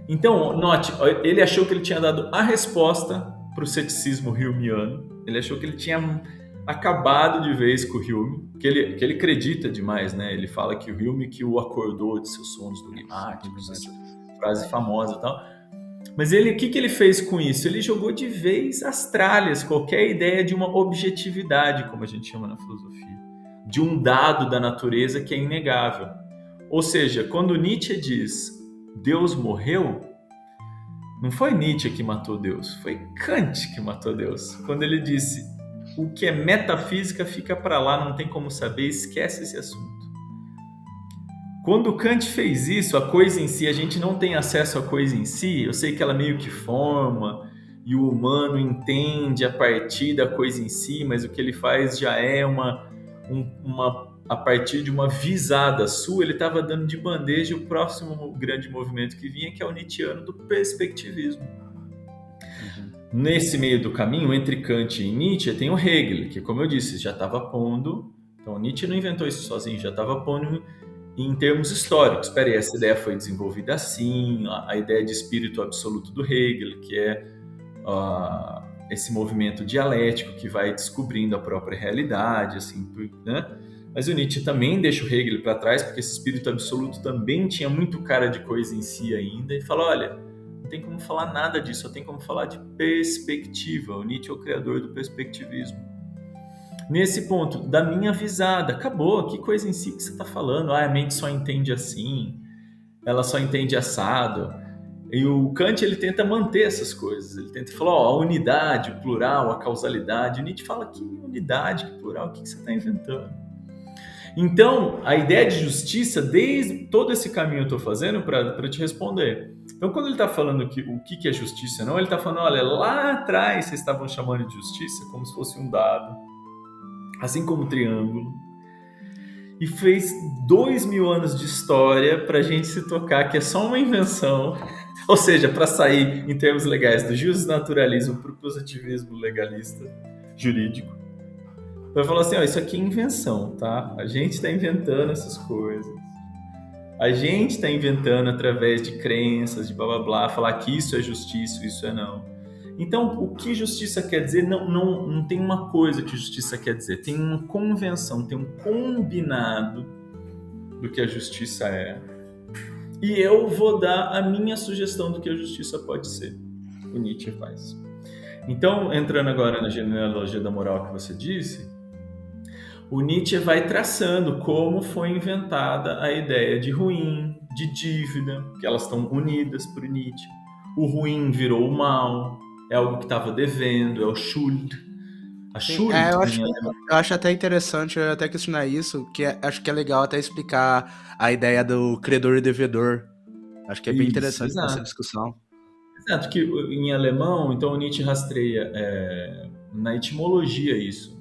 Então, note, ele achou que ele tinha dado a resposta para o ceticismo humeano. Ele achou que ele tinha acabado de vez com o Hume, que ele acredita demais, né? Ele fala que o Hume que o acordou de seus sonhos dogmáticos, essa frase famosa e tal. Mas o que ele fez com isso? Ele jogou de vez as tralhas, qualquer ideia de uma objetividade, como a gente chama na filosofia, de um dado da natureza que é inegável. Ou seja, quando Nietzsche diz Deus morreu, não foi Nietzsche que matou Deus, foi Kant que matou Deus. Quando ele disse, o que é metafísica fica para lá, não tem como saber, esquece esse assunto. Quando Kant fez isso, a coisa em si, a gente não tem acesso à coisa em si, eu sei que ela meio que forma, e o humano entende a partir da coisa em si, mas o que ele faz já é a partir de uma visada sua, ele estava dando de bandeja o próximo grande movimento que vinha, que é o Nietzscheano do perspectivismo. Nesse meio do caminho, entre Kant e Nietzsche, tem o Hegel, que, como eu disse, já estava pondo... Então, Nietzsche não inventou isso sozinho, já estava pondo em termos históricos. Espera aí, essa ideia foi desenvolvida assim, a ideia de espírito absoluto do Hegel, que é esse movimento dialético que vai descobrindo a própria realidade, assim, né? Mas o Nietzsche também deixa o Hegel para trás, porque esse espírito absoluto também tinha muito cara de coisa em si ainda, e fala, olha, não tem como falar nada disso, só tem como falar de perspectiva. O Nietzsche é o criador do perspectivismo. Nesse ponto, da minha visada, acabou, que coisa em si que você está falando? A mente só entende assim, ela só entende assado. E o Kant, ele tenta manter essas coisas, ele tenta falar, a unidade, o plural, a causalidade. O Nietzsche fala, que unidade, que plural, o que você está inventando? Então, a ideia de justiça, desde todo esse caminho eu estou fazendo para te responder. Então, quando ele está falando o que é justiça, não, ele está falando, olha, lá atrás vocês estavam chamando de justiça como se fosse um dado, assim como o triângulo, e fez 2000 anos de história para a gente se tocar que é só uma invenção, ou seja, para sair em termos legais do justnaturalismo para o positivismo legalista jurídico. Vai falar assim, isso aqui é invenção, tá? A gente está inventando essas coisas. A gente está inventando através de crenças, de blá blá blá, falar que isso é justiça, isso é não. Então, o que justiça quer dizer? Não tem uma coisa que justiça quer dizer. Tem uma convenção, tem um combinado do que a justiça é. E eu vou dar a minha sugestão do que a justiça pode ser. O Nietzsche faz. Então, entrando agora na genealogia da moral que você disse, o Nietzsche vai traçando como foi inventada a ideia de ruim, de dívida, que elas estão unidas por Nietzsche. O ruim virou o mal, é algo que estava devendo, é o Schuld. A Schuld eu acho até interessante, eu ia até questionar isso, acho que é legal até explicar a ideia do credor e devedor. Acho que é bem interessante essa discussão. Exato, que em alemão, então Nietzsche rastreia na etimologia isso,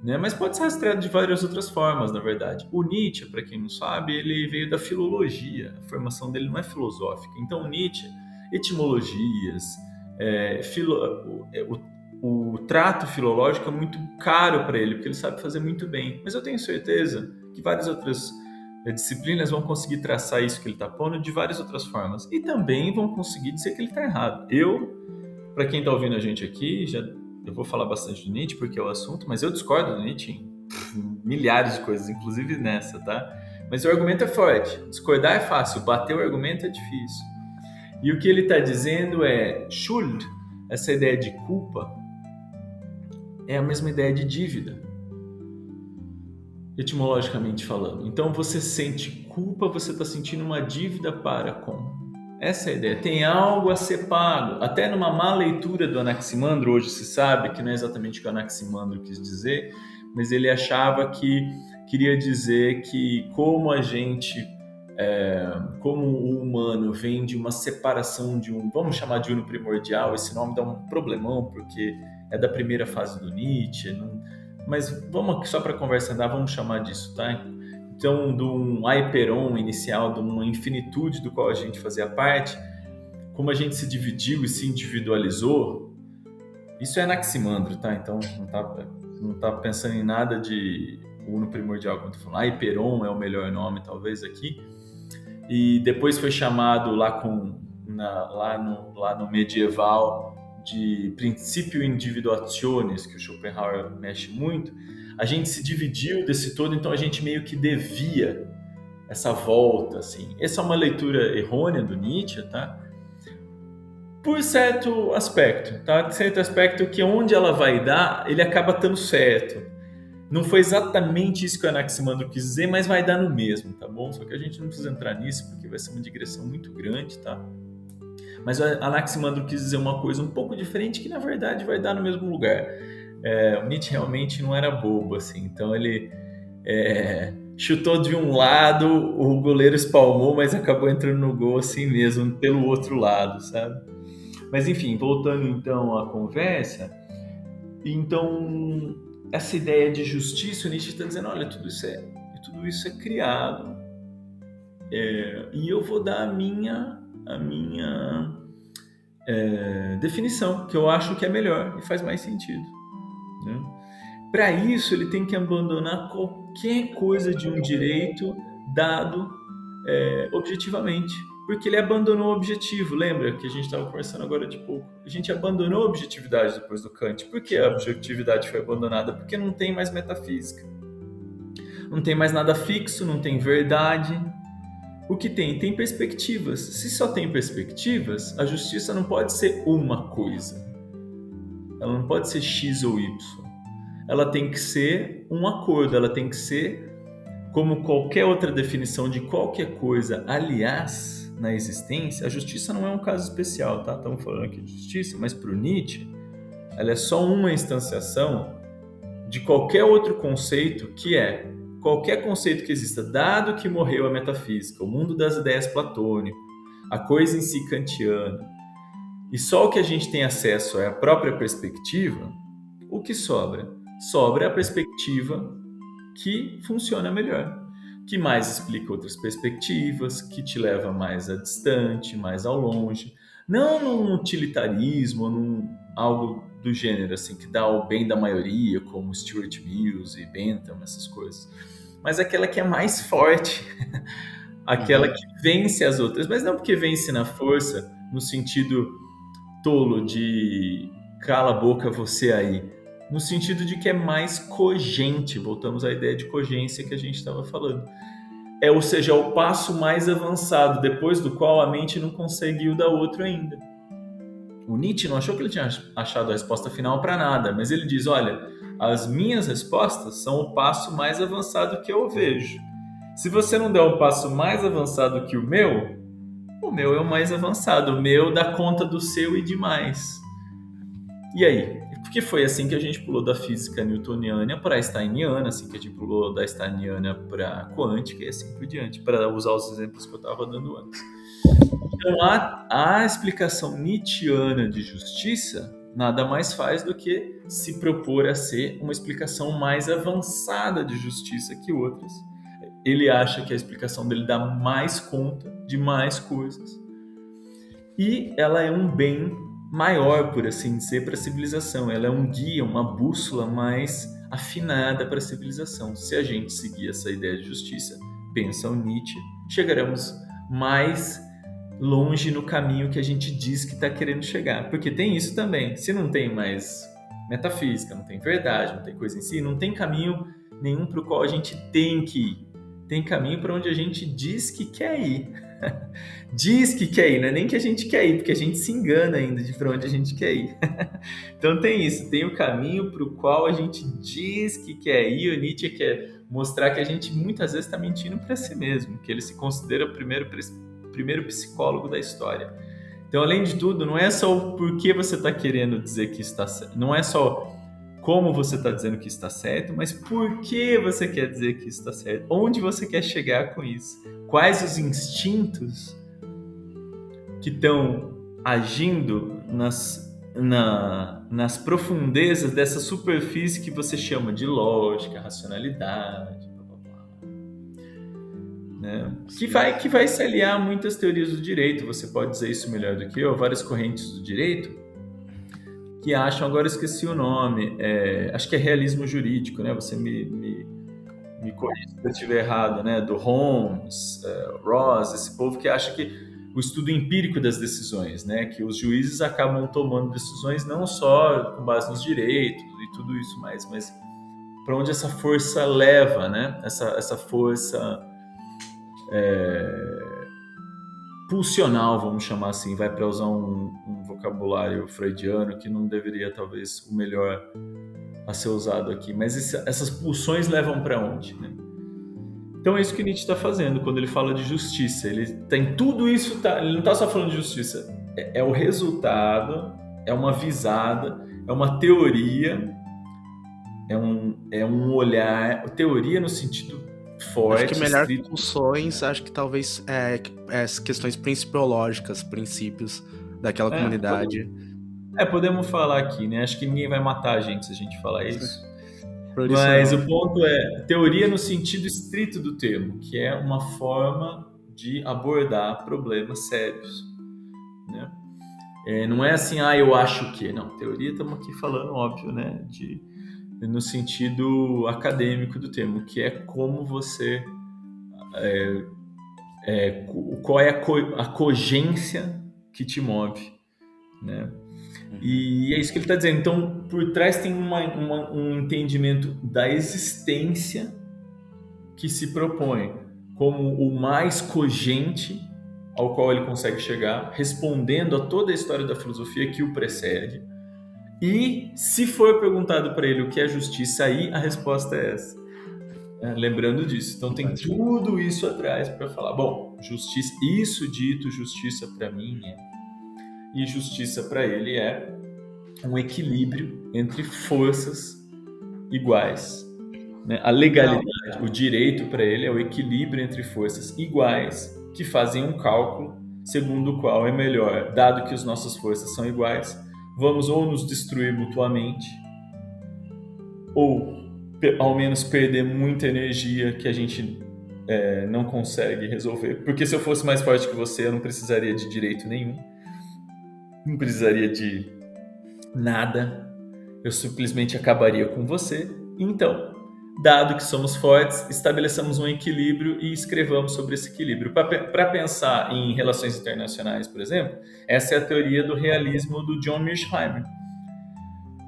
né? Mas pode ser rastreado de várias outras formas, na verdade. O Nietzsche, para quem não sabe, ele veio da filologia, a formação dele não é filosófica. Então o Nietzsche, etimologias, o trato filológico é muito caro para ele, porque ele sabe fazer muito bem. Mas eu tenho certeza que várias outras disciplinas vão conseguir traçar isso que ele está pondo de várias outras formas. E também vão conseguir dizer que ele está errado. Para quem está ouvindo a gente aqui, eu vou falar bastante do Nietzsche, porque é o assunto, mas eu discordo do Nietzsche em milhares de coisas, inclusive nessa, tá? Mas o argumento é forte. Discordar é fácil, bater o argumento é difícil. E o que ele está dizendo é Schuld, essa ideia de culpa, é a mesma ideia de dívida, etimologicamente falando. Então você sente culpa, você está sentindo uma dívida para com. Essa é a ideia. Tem algo a ser pago. Até numa má leitura do Anaximandro, hoje se sabe que não é exatamente o que o Anaximandro quis dizer, mas ele achava que queria dizer que como a gente, como o humano vem de uma separação de vamos chamar de uno primordial, esse nome dá um problemão porque é da primeira fase do Nietzsche, mas vamos só para conversa andar, vamos chamar disso, tá? Então, de um hyperon inicial, de uma infinitude do qual a gente fazia parte, como a gente se dividiu e se individualizou, isso é Anaximandro, tá? Então, não tá pensando em nada de uno primordial, como eu tô falando. Hyperon é o melhor nome, talvez, aqui. E depois foi chamado lá no medieval de princípio individuationis, que o Schopenhauer mexe muito. A gente se dividiu desse todo, então a gente meio que devia essa volta, assim. Essa é uma leitura errônea do Nietzsche, tá? Por certo aspecto, tá? De certo aspecto que onde ela vai dar, ele acaba estando certo. Não foi exatamente isso que o Anaximandro quis dizer, mas vai dar no mesmo, tá bom? Só que a gente não precisa entrar nisso, porque vai ser uma digressão muito grande, tá? Mas o Anaximandro quis dizer uma coisa um pouco diferente, que na verdade vai dar no mesmo lugar. O Nietzsche realmente não era bobo, assim, então ele chutou de um lado, o goleiro espalmou, mas acabou entrando no gol assim mesmo, pelo outro lado, sabe? Mas enfim, voltando então à conversa, então essa ideia de justiça, o Nietzsche está dizendo, olha, tudo isso é criado, e eu vou dar a minha definição, que eu acho que é melhor e faz mais sentido, né? Para isso, ele tem que abandonar qualquer coisa de um direito dado objetivamente, porque ele abandonou o objetivo. Lembra que a gente estava conversando agora de pouco? A gente abandonou a objetividade depois do Kant. Por que a objetividade foi abandonada? Porque não tem mais metafísica. Não tem mais nada fixo, não tem verdade. O que tem? Tem perspectivas. Se só tem perspectivas, a justiça não pode ser uma coisa. Ela não pode ser X ou Y. Ela tem que ser um acordo, ela tem que ser como qualquer outra definição de qualquer coisa. Aliás, na existência, a justiça não é um caso especial, tá? Estamos falando aqui de justiça, mas para o Nietzsche, ela é só uma instanciação de qualquer outro conceito que qualquer conceito que exista, dado que morreu a metafísica, o mundo das ideias platônico, a coisa em si kantiana, e só o que a gente tem acesso é a própria perspectiva, o que sobra? Sobra a perspectiva que funciona melhor, que mais explica outras perspectivas, que te leva mais a distante, mais ao longe, não num utilitarismo, num algo do gênero, assim, que dá o bem da maioria, como Stuart Mills e Bentham, essas coisas, mas aquela que é mais forte, aquela que vence as outras, mas não porque vence na força, no sentido tolo de cala a boca você aí, no sentido de que é mais cogente, voltamos à ideia de cogência que a gente estava falando. Ou seja, é o passo mais avançado, depois do qual a mente não conseguiu dar outro ainda. O Nietzsche não achou que ele tinha achado a resposta final para nada, mas ele diz, olha, as minhas respostas são o passo mais avançado que eu vejo. Se você não der um passo mais avançado que o meu é o mais avançado. O meu dá conta do seu e de mais. E aí? Porque foi assim que a gente pulou da física newtoniana para a steiniana, assim que a gente pulou da steiniana para a quântica e assim por diante, para usar os exemplos que eu estava dando antes. Então, a explicação nietzschiana de justiça nada mais faz do que se propor a ser uma explicação mais avançada de justiça que outras. Ele acha que a explicação dele dá mais conta de mais coisas. E ela é um bem maior, por assim dizer, para a civilização. Ela é um guia, uma bússola mais afinada para a civilização. Se a gente seguir essa ideia de justiça, pensa o Nietzsche, chegaremos mais longe no caminho que a gente diz que está querendo chegar. Porque tem isso também. Se não tem mais metafísica, não tem verdade, não tem coisa em si, não tem caminho nenhum para o qual a gente tem que ir. Tem caminho para onde a gente diz que quer ir. Diz que quer ir, não é nem que a gente quer ir, porque a gente se engana ainda de para onde a gente quer ir. Então tem isso, tem o caminho para o qual a gente diz que quer ir. O Nietzsche quer mostrar que a gente muitas vezes está mentindo para si mesmo, que ele se considera o primeiro psicólogo da história. Então, além de tudo, não é só o porquê você está querendo dizer que está certo, não é só como você está dizendo que está certo, mas por que você quer dizer que está certo, onde você quer chegar com isso, quais os instintos que estão agindo nas profundezas dessa superfície que você chama de lógica, racionalidade, blá, blá, blá. Né? Que vai se aliar a muitas teorias do direito. Você pode dizer isso melhor do que eu, várias correntes do direito que acham, agora eu esqueci o nome, acho que é realismo jurídico, né? Você me corrija se eu estiver errado, né? Do Holmes, Ross, esse povo que acha que o estudo empírico das decisões, né? Que os juízes acabam tomando decisões não só com base nos direitos e tudo isso mais, mas para onde essa força leva, né? Essa força pulsional, vamos chamar assim, vai para usar um vocabulário freudiano que não deveria talvez o melhor a ser usado aqui, mas essas pulsões levam para onde, né? Então é isso que Nietzsche está fazendo quando ele fala de justiça. Ele tem tudo isso, ele não está só falando de justiça, é o resultado, é uma visada, é uma teoria, é um olhar, teoria no sentido forte. Acho que melhor que pulsões, acho que talvez as questões principiológicas, princípios daquela comunidade. Podemos falar aqui, né? Acho que ninguém vai matar a gente se a gente falar isso. Mas o ponto é teoria no sentido estrito do termo, que é uma forma de abordar problemas sérios, né? Não é assim, eu acho que. Não, teoria estamos aqui falando, óbvio, né? No sentido acadêmico do termo, que é como você... qual é a cogência que te move, né? E é isso que ele está dizendo. Então, por trás tem um entendimento da existência que se propõe como o mais cogente ao qual ele consegue chegar, respondendo a toda a história da filosofia que o precede. E se for perguntado para ele o que é justiça, aí a resposta é essa. Lembrando disso. Então tem tudo isso atrás para falar, bom, justiça, isso dito justiça para mim e justiça para ele é um equilíbrio entre forças iguais, né? A legalidade, o direito para ele é o equilíbrio entre forças iguais que fazem um cálculo segundo o qual é melhor, dado que as nossas forças são iguais, vamos ou nos destruir mutuamente ou ao menos perder muita energia que a gente não consegue resolver, porque se eu fosse mais forte que você eu não precisaria de direito nenhum, não precisaria de nada, eu simplesmente acabaria com você. Então, dado que somos fortes, estabeleçamos um equilíbrio e escrevamos sobre esse equilíbrio. Para pensar em relações internacionais, por exemplo, essa é a teoria do realismo do John Mearsheimer.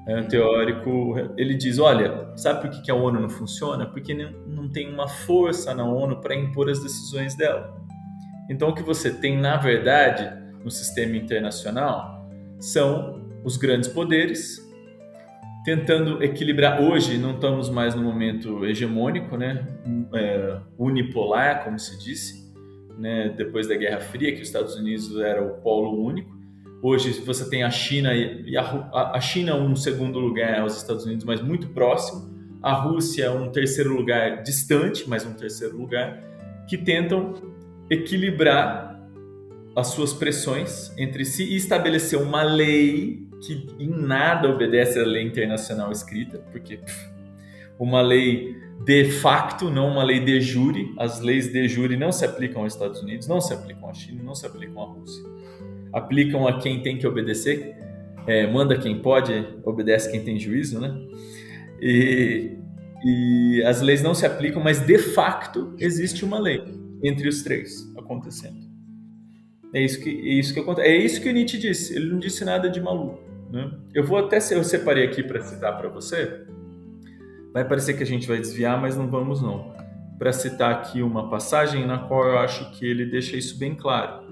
É um teórico, ele diz, olha, sabe por que a ONU não funciona? Porque não tem uma força na ONU para impor as decisões dela. Então, o que você tem, na verdade, no sistema internacional, são os grandes poderes tentando equilibrar. Hoje não estamos mais no momento hegemônico, né? Unipolar, como se disse, né? Depois da Guerra Fria, que os Estados Unidos era o polo único. Hoje você tem a China e a China um segundo lugar aos Estados Unidos, mas muito próximo. A Rússia um terceiro lugar distante, mas um terceiro lugar, que tentam equilibrar as suas pressões entre si e estabelecer uma lei que em nada obedece à lei internacional escrita, porque uma lei de facto, não uma lei de jure. As leis de jure não se aplicam aos Estados Unidos, não se aplicam à China, não se aplicam à Rússia. Aplicam a quem tem que obedecer, manda quem pode, obedece quem tem juízo, né? E as leis não se aplicam, mas de facto existe uma lei entre os três acontecendo. É isso que acontece. É isso que o Nietzsche disse. Ele não disse nada de maluco, né? Eu separei aqui para citar para você. Vai parecer que a gente vai desviar, mas não vamos não. Para citar aqui uma passagem na qual eu acho que ele deixa isso bem claro.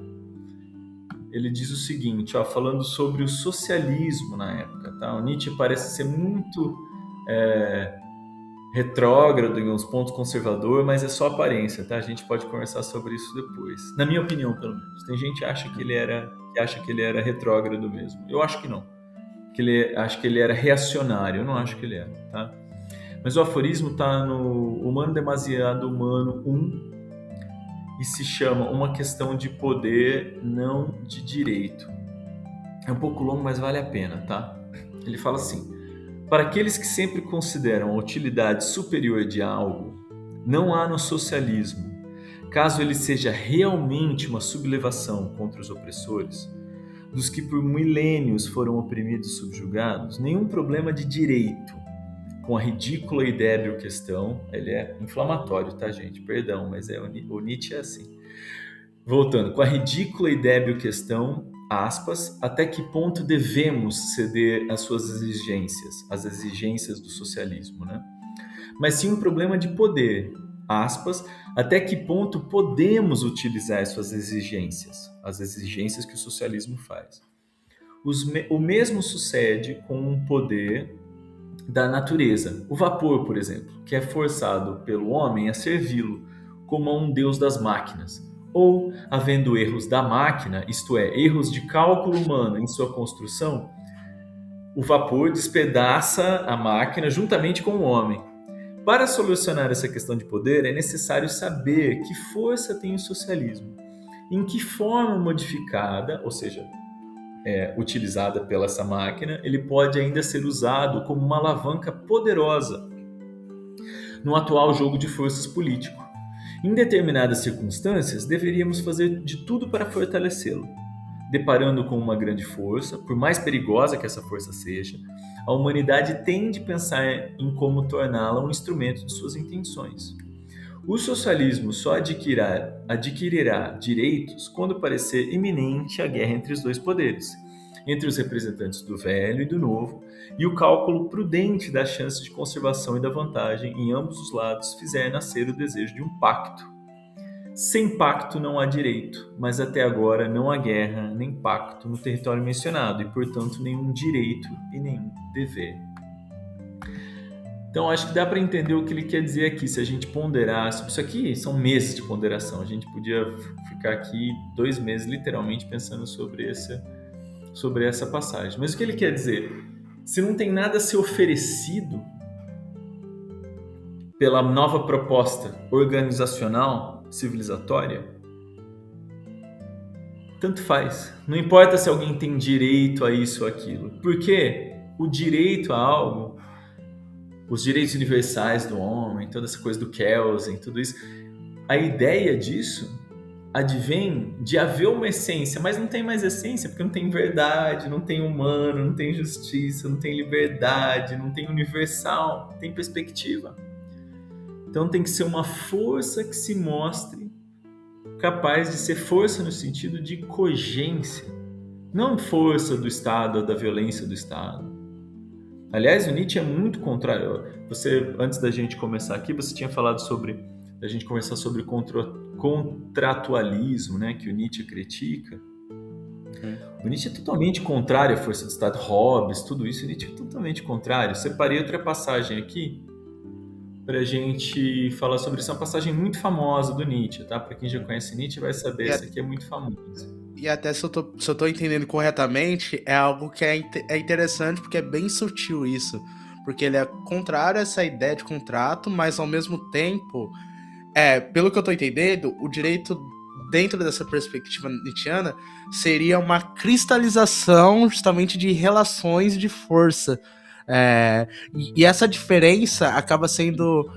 Ele diz o seguinte, falando sobre o socialismo na época. Tá? O Nietzsche parece ser muito retrógrado em uns pontos conservador, mas é só aparência, tá? A gente pode conversar sobre isso depois. Na minha opinião, pelo menos. Tem gente que acha que ele era retrógrado mesmo. Eu acho que não. Acho que ele era reacionário. Eu não acho que ele era, tá? Mas o aforismo está no Humano Demasiado Humano 1 e se chama Uma Questão de Poder, Não de Direito. É um pouco longo, mas vale a pena, tá? Ele fala assim: para aqueles que sempre consideram a utilidade superior de algo, não há no socialismo, caso ele seja realmente uma sublevação contra os opressores, dos que por milênios foram oprimidos e subjugados, nenhum problema de direito, com a ridícula e débil questão. Ele é inflamatório, tá, gente? Perdão, mas o Nietzsche é assim. Voltando, com a ridícula e débil questão, aspas, até que ponto devemos ceder às suas exigências, as exigências do socialismo, né? Mas sim um problema de poder, aspas, até que ponto podemos utilizar as suas exigências, as exigências que o socialismo faz. O mesmo sucede com um poder da natureza. O vapor, por exemplo, que é forçado pelo homem a servi-lo como a um deus das máquinas. Ou, havendo erros da máquina, isto é, erros de cálculo humano em sua construção, o vapor despedaça a máquina juntamente com o homem. Para solucionar essa questão de poder, é necessário saber que força tem o socialismo, em que forma modificada, ou seja, utilizada pela essa máquina, ele pode ainda ser usado como uma alavanca poderosa no atual jogo de forças político. Em determinadas circunstâncias, deveríamos fazer de tudo para fortalecê-lo. Deparando com uma grande força, por mais perigosa que essa força seja, a humanidade tende a pensar em como torná-la um instrumento de suas intenções. O socialismo só adquirirá direitos quando parecer iminente a guerra entre os dois poderes, entre os representantes do velho e do novo, e o cálculo prudente das chances de conservação e da vantagem em ambos os lados fizer nascer o desejo de um pacto. Sem pacto não há direito, mas até agora não há guerra nem pacto no território mencionado, e portanto nenhum direito e nenhum dever. Então, acho que dá para entender o que ele quer dizer aqui. Se a gente ponderasse, isso aqui são meses de ponderação, a gente podia ficar aqui 2 meses literalmente pensando sobre essa passagem. Mas o que ele quer dizer? Se não tem nada a ser oferecido pela nova proposta organizacional, civilizatória, tanto faz. Não importa se alguém tem direito a isso ou aquilo. Porque o direito a algo, os direitos universais do homem, toda essa coisa do Kelsen, tudo isso, a ideia disso advém de haver uma essência, mas não tem mais essência porque não tem verdade, não tem humano, não tem justiça, não tem liberdade, não tem universal, tem perspectiva. Então tem que ser uma força que se mostre capaz de ser força no sentido de cogência, não força do Estado ou da violência do Estado. Aliás, o Nietzsche é muito contrário. Antes da gente começar aqui, você tinha falado a gente conversar sobre contratualismo, né, que o Nietzsche critica. O Nietzsche é totalmente contrário à força do Estado. Hobbes, tudo isso, o Nietzsche é totalmente contrário. Separei outra passagem aqui para a gente falar sobre isso. É uma passagem muito famosa do Nietzsche, tá? Para quem já conhece Nietzsche vai saber, isso aqui é muito famoso. E até se eu tô entendendo corretamente, é algo que é interessante porque é bem sutil isso. Porque ele é contrário a essa ideia de contrato, mas ao mesmo tempo, pelo que eu tô entendendo, o direito dentro dessa perspectiva nietzschiana seria uma cristalização justamente de relações de força. E essa diferença acaba sendo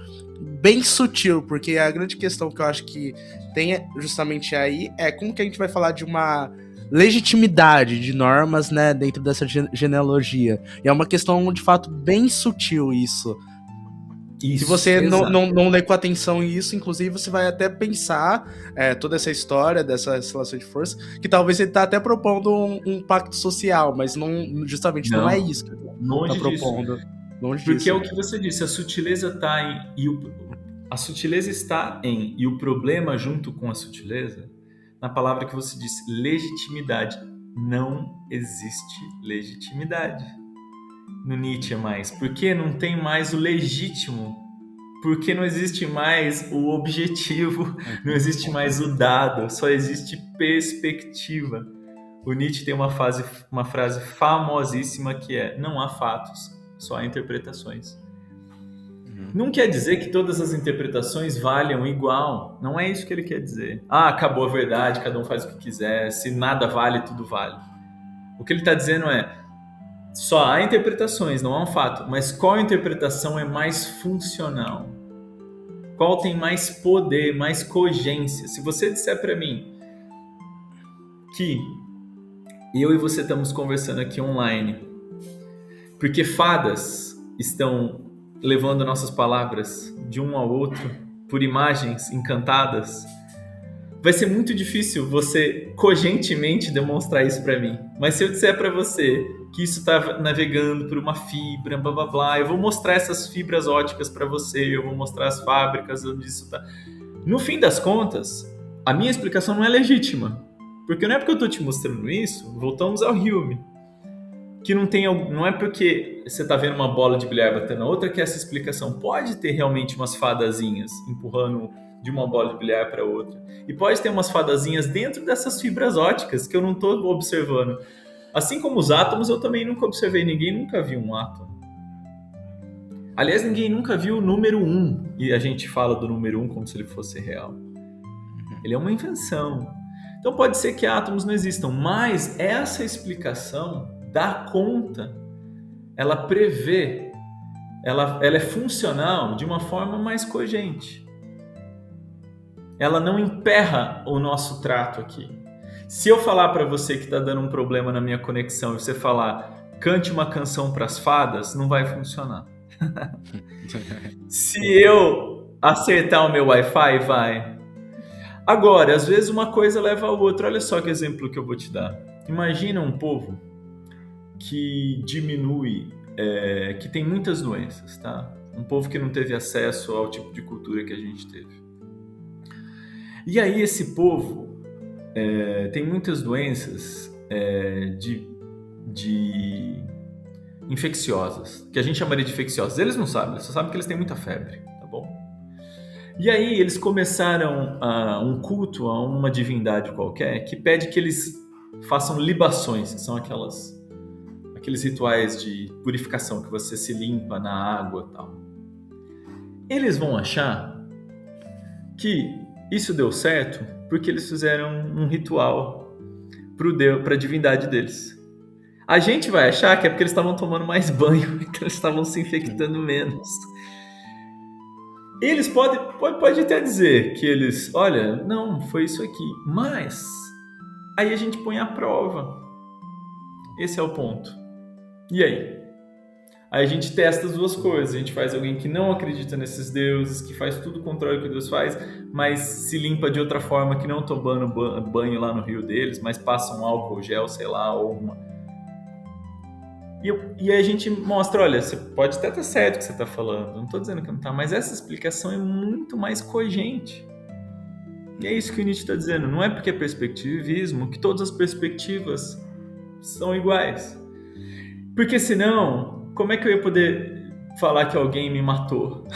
bem sutil, porque a grande questão que eu acho que tem justamente aí é como que a gente vai falar de uma legitimidade de normas, né, dentro dessa genealogia. E é uma questão, de fato, bem sutil isso. Se você não lê com atenção isso, inclusive você vai até pensar toda essa história dessa relação de força, que talvez ele tá até propondo um pacto social, mas justamente não é isso que ele tá propondo. Longe porque disso. É o que você disse, a sutileza está a sutileza está em, e o problema junto com a sutileza, na palavra que você disse, legitimidade. Não existe legitimidade no Nietzsche mais. Porque não tem mais o legítimo. Porque não existe mais o objetivo, não existe mais o dado, só existe perspectiva. O Nietzsche tem uma frase famosíssima que é: não há fatos, só há interpretações. Não quer dizer que todas as interpretações valham igual. Não é isso que ele quer dizer. Acabou a verdade, cada um faz o que quiser. Se nada vale, tudo vale. O que ele está dizendo é: só há interpretações, não há um fato. Mas qual interpretação é mais funcional? Qual tem mais poder, mais cogência? Se você disser para mim que eu e você estamos conversando aqui online porque fadas estão levando nossas palavras de um ao outro por imagens encantadas, vai ser muito difícil você cogentemente demonstrar isso para mim. Mas se eu disser para você que isso está navegando por uma fibra, blá blá blá, eu vou mostrar essas fibras óticas para você, eu vou mostrar as fábricas onde isso está. No fim das contas, a minha explicação não é legítima, porque não é porque eu estou te mostrando isso, voltamos ao Hume, que não é porque você está vendo uma bola de bilhar batendo na outra que essa explicação pode ter realmente umas fadazinhas empurrando de uma bola de bilhar para outra. E pode ter umas fadazinhas dentro dessas fibras óticas que eu não estou observando. Assim como os átomos, eu também nunca observei. Ninguém nunca viu um átomo. Aliás, ninguém nunca viu o número 1. E a gente fala do número 1 como se ele fosse real. Ele é uma invenção. Então pode ser que átomos não existam, mas essa explicação dá conta. Ela prevê. Ela é funcional de uma forma mais cogente. Ela não emperra o nosso trato aqui. Se eu falar para você que está dando um problema na minha conexão e você falar, cante uma canção para as fadas, não vai funcionar. Se eu acertar o meu Wi-Fi, vai. Agora, às vezes uma coisa leva a outra. Olha só que exemplo que eu vou te dar. Imagina um povo que diminui, que tem muitas doenças, tá? Um povo que não teve acesso ao tipo de cultura que a gente teve. E aí esse povo tem muitas doenças de infecciosas, que a gente chamaria de infecciosas. Eles não sabem, eles só sabem que eles têm muita febre, tá bom? E aí eles começaram um culto a uma divindade qualquer que pede que eles façam libações, que são aqueles rituais de purificação que você se limpa na água e tal. Eles vão achar que isso deu certo porque eles fizeram um ritual para a divindade deles. A gente vai achar que é porque eles estavam tomando mais banho, então eles estavam se infectando menos. Eles podem até dizer que eles, olha, não, foi isso aqui. Mas aí a gente põe a prova. Esse é o ponto. E aí? Aí a gente testa as duas coisas. A gente faz alguém que não acredita nesses deuses, que faz tudo o contrário do que Deus faz, mas se limpa de outra forma, que não tomando banho lá no rio deles, mas passa um álcool gel, sei lá, ou uma... E aí a gente mostra, olha, você pode até estar certo o que você está falando, não estou dizendo que não está, mas essa explicação é muito mais cogente. E é isso que o Nietzsche está dizendo. Não é porque é perspectivismo que todas as perspectivas são iguais. Porque senão, como é que eu ia poder falar que alguém me matou?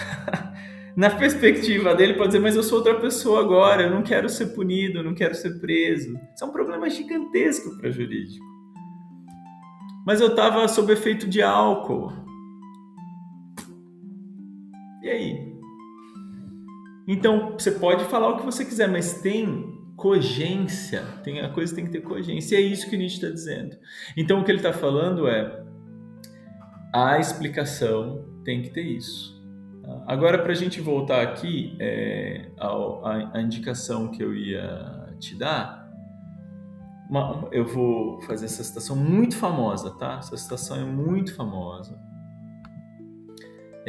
Na perspectiva dele, pode dizer, mas eu sou outra pessoa agora, eu não quero ser punido, eu não quero ser preso. Isso é um problema gigantesco para jurídico. Mas eu estava sob efeito de álcool. E aí? Então, você pode falar o que você quiser, mas tem cogência, a coisa tem que ter cogência. E é isso que o Nietzsche está dizendo. Então, o que ele está falando é, a explicação tem que ter isso. Agora, para a gente voltar aqui, a indicação que eu ia te dar, eu vou fazer essa citação muito famosa, tá? Essa citação é muito famosa.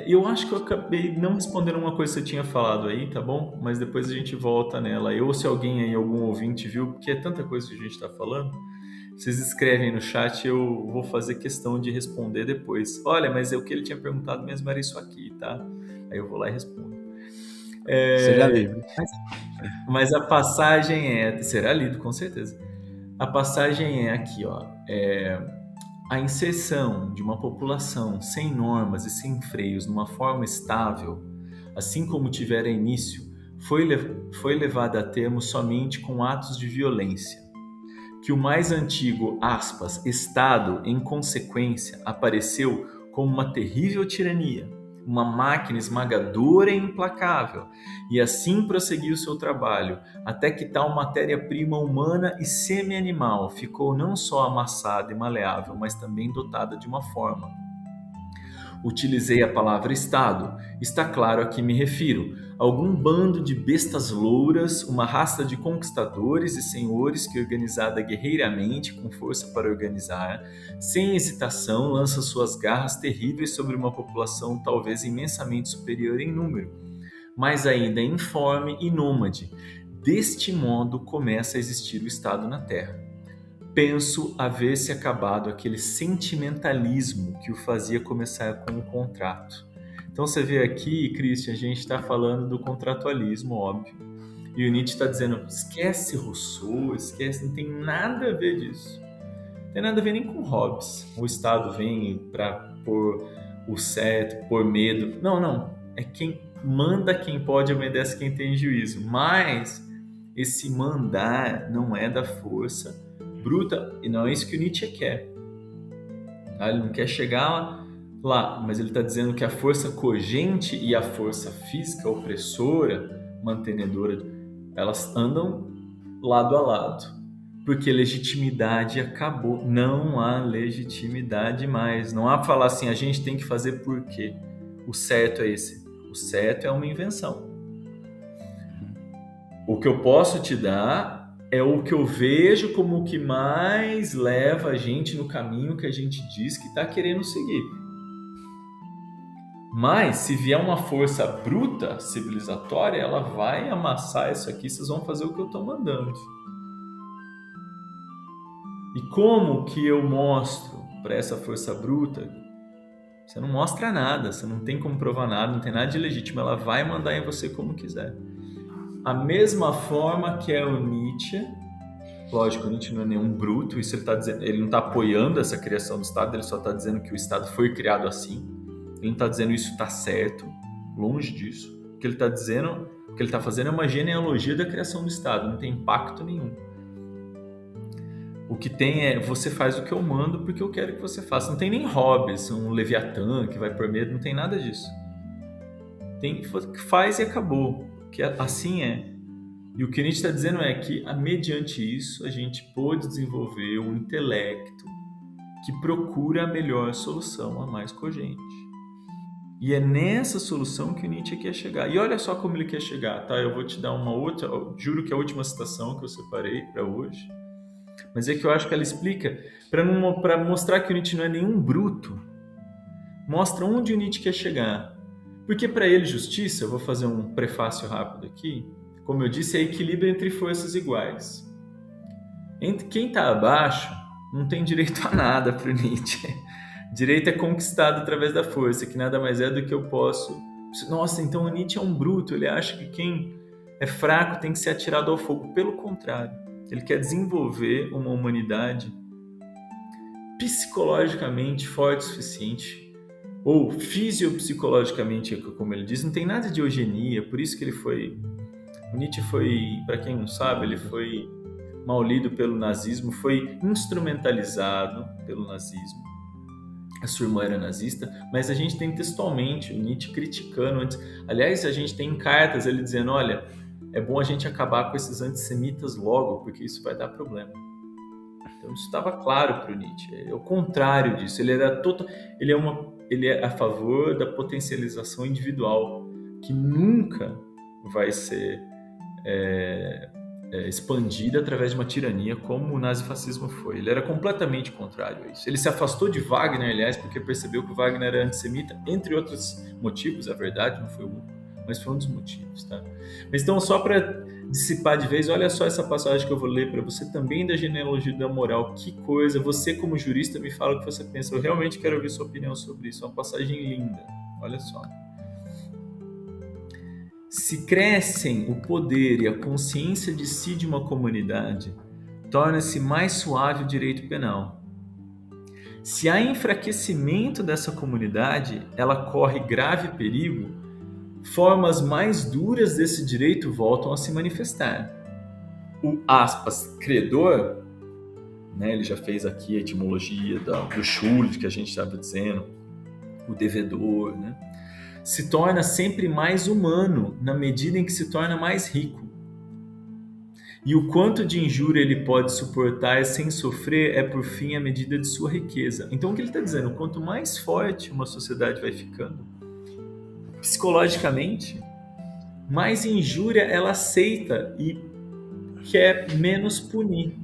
Eu acho que eu acabei não respondendo uma coisa que você tinha falado aí, tá bom? Mas depois a gente volta nela. Ou se alguém aí, algum ouvinte viu, porque é tanta coisa que a gente está falando, vocês escrevem no chat, eu vou fazer questão de responder depois. Olha, mas o que ele tinha perguntado mesmo era isso aqui, tá? Aí eu vou lá e respondo. Seja livre. Mas a passagem será lido, com certeza. A passagem é aqui, ó. A inserção de uma população sem normas e sem freios numa forma estável, assim como tivera início, foi levada a termo somente com atos de violência, que o mais antigo, aspas, Estado, em consequência, apareceu como uma terrível tirania, uma máquina esmagadora e implacável, e assim prosseguiu seu trabalho, até que tal matéria-prima humana e semi-animal ficou não só amassada e maleável, mas também dotada de uma forma. Utilizei a palavra Estado. Está claro a que me refiro. Algum bando de bestas louras, uma raça de conquistadores e senhores que, organizada guerreiramente, com força para organizar, sem hesitação, lança suas garras terríveis sobre uma população talvez imensamente superior em número, mas ainda informe e nômade. Deste modo começa a existir o Estado na Terra. Penso haver-se acabado aquele sentimentalismo que o fazia começar com o contrato. Então você vê aqui, Christian, a gente está falando do contratualismo, óbvio. E o Nietzsche está dizendo, esquece Rousseau, esquece, não tem nada a ver disso. Não tem nada a ver nem com Hobbes. O Estado vem para pôr o certo, pôr medo. Não. É quem manda, quem pode, obedece quem tem juízo. Mas esse mandar não é da força bruta, e não é isso que o Nietzsche quer. Tá? Ele não quer chegar lá, mas ele está dizendo que a força cogente e a força física opressora, mantenedora, elas andam lado a lado, porque legitimidade acabou, não há legitimidade mais, não há para falar assim, a gente tem que fazer por quê? O certo é esse, o certo é uma invenção. O que eu posso te dar é o que eu vejo como o que mais leva a gente no caminho que a gente diz que está querendo seguir. Mas, se vier uma força bruta, civilizatória, ela vai amassar isso aqui, vocês vão fazer o que eu estou mandando. E como que eu mostro para essa força bruta? Você não mostra nada, você não tem como provar nada, não tem nada de legítimo, ela vai mandar em você como quiser. A mesma forma que é o Nietzsche, lógico, o Nietzsche não é nenhum bruto, isso ele está dizendo, ele não está apoiando essa criação do Estado, ele só está dizendo que o Estado foi criado assim, ele não está dizendo isso está certo, longe disso. O que ele está dizendo, o que ele está fazendo é uma genealogia da criação do Estado, não tem impacto nenhum. O que tem é, você faz o que eu mando porque eu quero que você faça. Não tem nem Hobbes, um Leviatã que vai por medo, não tem nada disso. Tem, faz e acabou. Que assim é. E o que Nietzsche está dizendo é que, mediante isso, a gente pôde desenvolver um intelecto que procura a melhor solução, a mais cogente. E é nessa solução que o Nietzsche quer chegar. E olha só como ele quer chegar, tá? Eu vou te dar uma outra, juro que é a última citação que eu separei para hoje, mas é que eu acho que ela explica, para mostrar que o Nietzsche não é nenhum bruto, mostra onde o Nietzsche quer chegar. Porque para ele justiça, eu vou fazer um prefácio rápido aqui, como eu disse, é equilíbrio entre forças iguais. Entre quem está abaixo não tem direito a nada para o Nietzsche. Direito é conquistado através da força, que nada mais é do que eu posso... Nossa, então o Nietzsche é um bruto, ele acha que quem é fraco, tem que ser atirado ao fogo. Pelo contrário, ele quer desenvolver uma humanidade psicologicamente forte o suficiente, ou fisiopsicologicamente, como ele diz, não tem nada de eugenia, por isso que ele foi... O Nietzsche foi, para quem não sabe, ele foi mal lido pelo nazismo, foi instrumentalizado pelo nazismo. A sua irmã era nazista, mas a gente tem textualmente o Nietzsche criticando antes. Aliás, a gente tem cartas ele dizendo, olha, é bom a gente acabar com esses antissemitas logo, porque isso vai dar problema. Então isso estava claro para o Nietzsche. É o contrário disso. Ele é a favor da potencialização individual, que nunca vai ser expandida através de uma tirania como o nazifascismo foi. Ele era completamente contrário a isso. Ele se afastou de Wagner, aliás, porque percebeu que o Wagner era antissemita, entre outros motivos, a verdade, não foi o único, mas foi um dos motivos. Tá? Mas então, só para dissipar de vez, olha só essa passagem que eu vou ler para você também da genealogia da moral. Que coisa, você como jurista me fala o que você pensa. Eu realmente quero ouvir sua opinião sobre isso. É uma passagem linda. Olha só. Se crescem o poder e a consciência de si de uma comunidade, torna-se mais suave o direito penal. Se há enfraquecimento dessa comunidade, ela corre grave perigo, formas mais duras desse direito voltam a se manifestar. O, aspas, credor, né, ele já fez aqui a etimologia do Schuld, que a gente estava dizendo, o devedor, né? Se torna sempre mais humano na medida em que se torna mais rico. E o quanto de injúria ele pode suportar sem sofrer é, por fim, a medida de sua riqueza. Então, o que ele está dizendo? Quanto mais forte uma sociedade vai ficando, psicologicamente, mais injúria ela aceita e quer menos punir.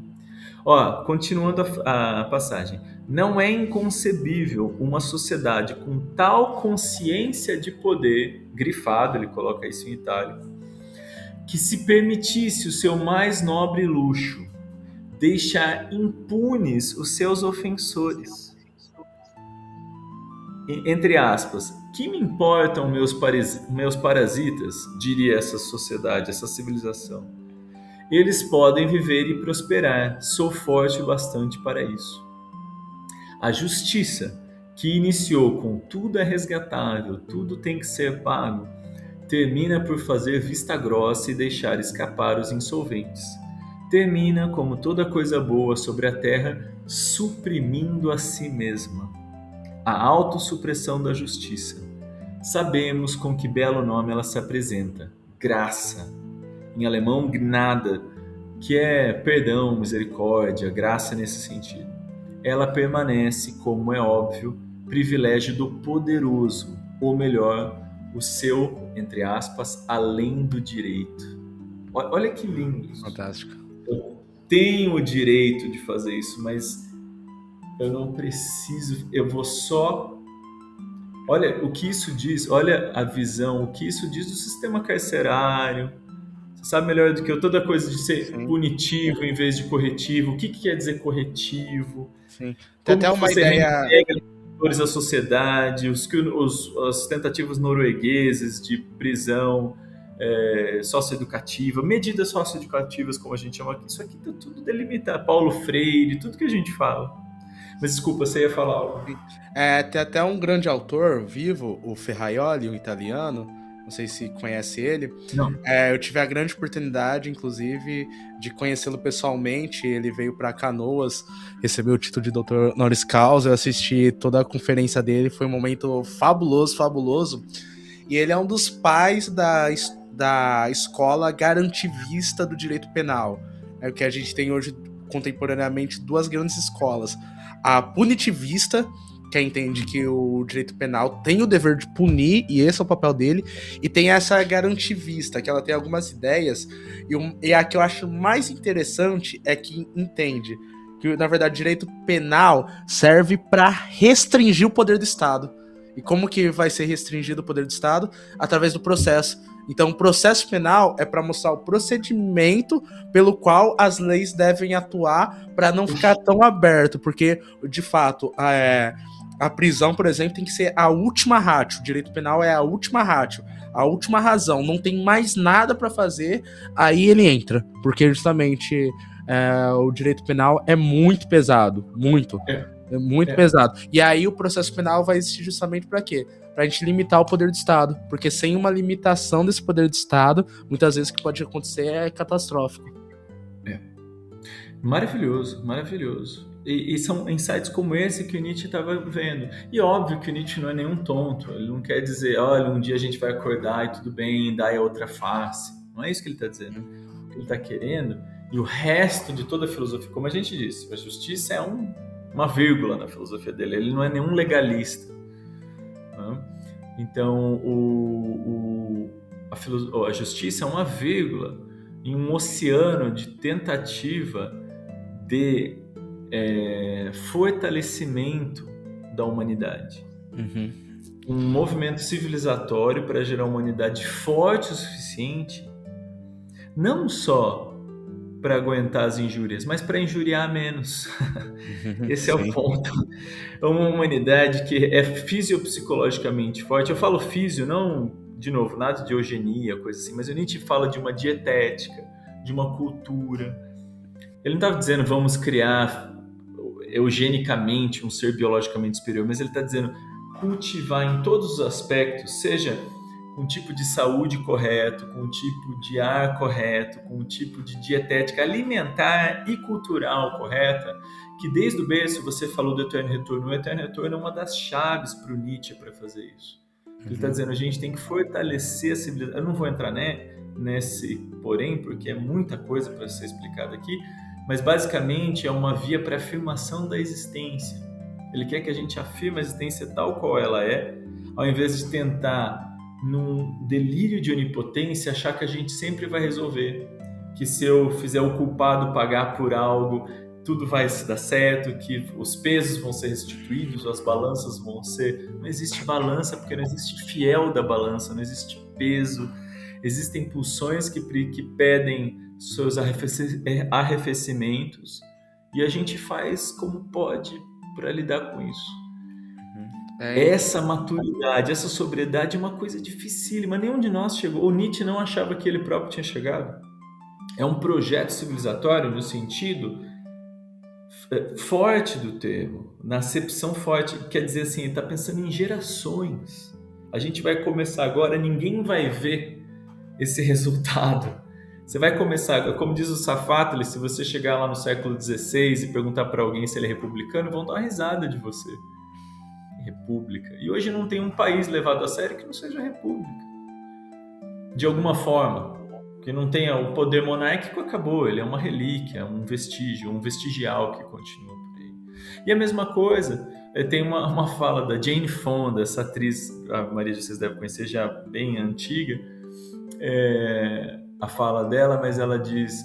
Ó, continuando a passagem. Não é inconcebível uma sociedade com tal consciência de poder, grifado, ele coloca isso em itálico, que se permitisse o seu mais nobre luxo, deixar impunes os seus ofensores. Entre aspas, que me importam meus parasitas, diria essa sociedade, essa civilização. Eles podem viver e prosperar, sou forte o bastante para isso. A justiça, que iniciou com tudo é resgatável, tudo tem que ser pago, termina por fazer vista grossa e deixar escapar os insolventes. Termina, como toda coisa boa sobre a terra, suprimindo a si mesma. A autossupressão da justiça. Sabemos com que belo nome ela se apresenta. Graça. Em alemão, Gnade, que é perdão, misericórdia, graça nesse sentido. Ela permanece, como é óbvio, privilégio do poderoso, ou melhor, o seu, entre aspas, além do direito. Olha que lindo isso. Fantástico. Eu tenho o direito de fazer isso, mas eu não preciso, eu vou só... Olha o que isso diz, olha a visão, o que isso diz do sistema carcerário. Você sabe melhor do que eu toda coisa de ser punitivo em vez de corretivo. O que quer dizer corretivo? Sim. Tem até uma ideia... a sociedade, as tentativas noruegueses de prisão socioeducativa, medidas socioeducativas, como a gente chama aqui. Isso aqui está tudo delimitado. Paulo Freire, tudo que a gente fala. Mas desculpa, você ia falar algo. Tem até um grande autor vivo, o Ferraioli, um italiano, não sei se conhece ele. Não. Eu tive a grande oportunidade, inclusive, de conhecê-lo pessoalmente. Ele veio para Canoas, recebeu o título de doutor honoris causa. Eu assisti toda a conferência dele, foi um momento fabuloso, fabuloso. E ele é um dos pais da escola garantivista do direito penal. É o que a gente tem hoje, contemporaneamente, duas grandes escolas. A punitivista, que entende que o direito penal tem o dever de punir, e esse é o papel dele, e tem essa garantivista, que ela tem algumas ideias, e a que eu acho mais interessante é que entende que, na verdade, o direito penal serve para restringir o poder do Estado. E como que vai ser restringido o poder do Estado? Através do processo. Então, o processo penal é para mostrar o procedimento pelo qual as leis devem atuar para não ficar tão aberto, porque, de fato, A prisão, por exemplo, tem que ser a última ratio. O direito penal é a última ratio, a última razão. Não tem mais nada para fazer, aí ele entra. Porque justamente o direito penal é muito pesado. Muito. É muito pesado. E aí o processo penal vai existir justamente para quê? Pra gente limitar o poder do Estado. Porque sem uma limitação desse poder do Estado, muitas vezes o que pode acontecer é catastrófico. Maravilhoso, maravilhoso. E são insights como esse que o Nietzsche estava vendo. E óbvio que o Nietzsche não é nenhum tonto. Ele não quer dizer, olha, um dia a gente vai acordar e tudo bem, daí a outra face. Não é isso que ele está dizendo. O que ele está querendo, e o resto de toda a filosofia, como a gente disse, a justiça é uma vírgula na filosofia dele. Ele não é nenhum legalista. Né? Então, a justiça é uma vírgula em um oceano de tentativa de fortalecimento da humanidade. Uhum. Um movimento civilizatório para gerar uma humanidade forte o suficiente, não só para aguentar as injúrias, mas para injuriar menos. Esse é o ponto. É uma humanidade que é fisiopsicologicamente forte. Eu falo físio, não, de novo, nada de eugenia, coisa assim, mas o Nietzsche fala de uma dietética, de uma cultura. Ele não estava dizendo vamos criar eugenicamente um ser biologicamente superior, mas ele está dizendo cultivar em todos os aspectos, seja com um tipo de saúde correto, com um tipo de ar correto, com um tipo de dietética alimentar e cultural correta, que desde o berço você falou do eterno retorno. O eterno retorno é uma das chaves para o Nietzsche para fazer isso. Ele está dizendo a gente tem que fortalecer a civilização. Eu não vou entrar nesse porém, porque é muita coisa para ser explicada aqui, mas basicamente é uma via para a afirmação da existência. Ele quer que a gente afirme a existência tal qual ela é, ao invés de tentar, num delírio de onipotência, achar que a gente sempre vai resolver, que se eu fizer o culpado pagar por algo, tudo vai dar certo, que os pesos vão ser restituídos, as balanças vão ser... Não existe balança porque não existe fiel da balança, não existe peso. Existem pulsões que pedem seus arrefecimentos e a gente faz como pode para lidar com isso. Essa maturidade, essa sobriedade é uma coisa dificílima. Nenhum de nós chegou. O Nietzsche não achava que ele próprio tinha chegado. É um projeto civilizatório no sentido forte do termo, na acepção forte, quer dizer assim, ele está pensando em gerações. A gente vai começar agora, ninguém vai ver esse resultado. Você vai começar, como diz o Safatli, se você chegar lá no século XVI e perguntar para alguém se ele é republicano, vão dar uma risada de você. República. E hoje não tem um país levado a sério que não seja república. De alguma forma. Que não tenha o poder monárquico, acabou. Ele é uma relíquia, um vestígio, um vestigial que continua por aí. E a mesma coisa, tem uma fala da Jane Fonda, essa atriz, a Maria vocês devem conhecer, já bem antiga, a fala dela, mas ela diz,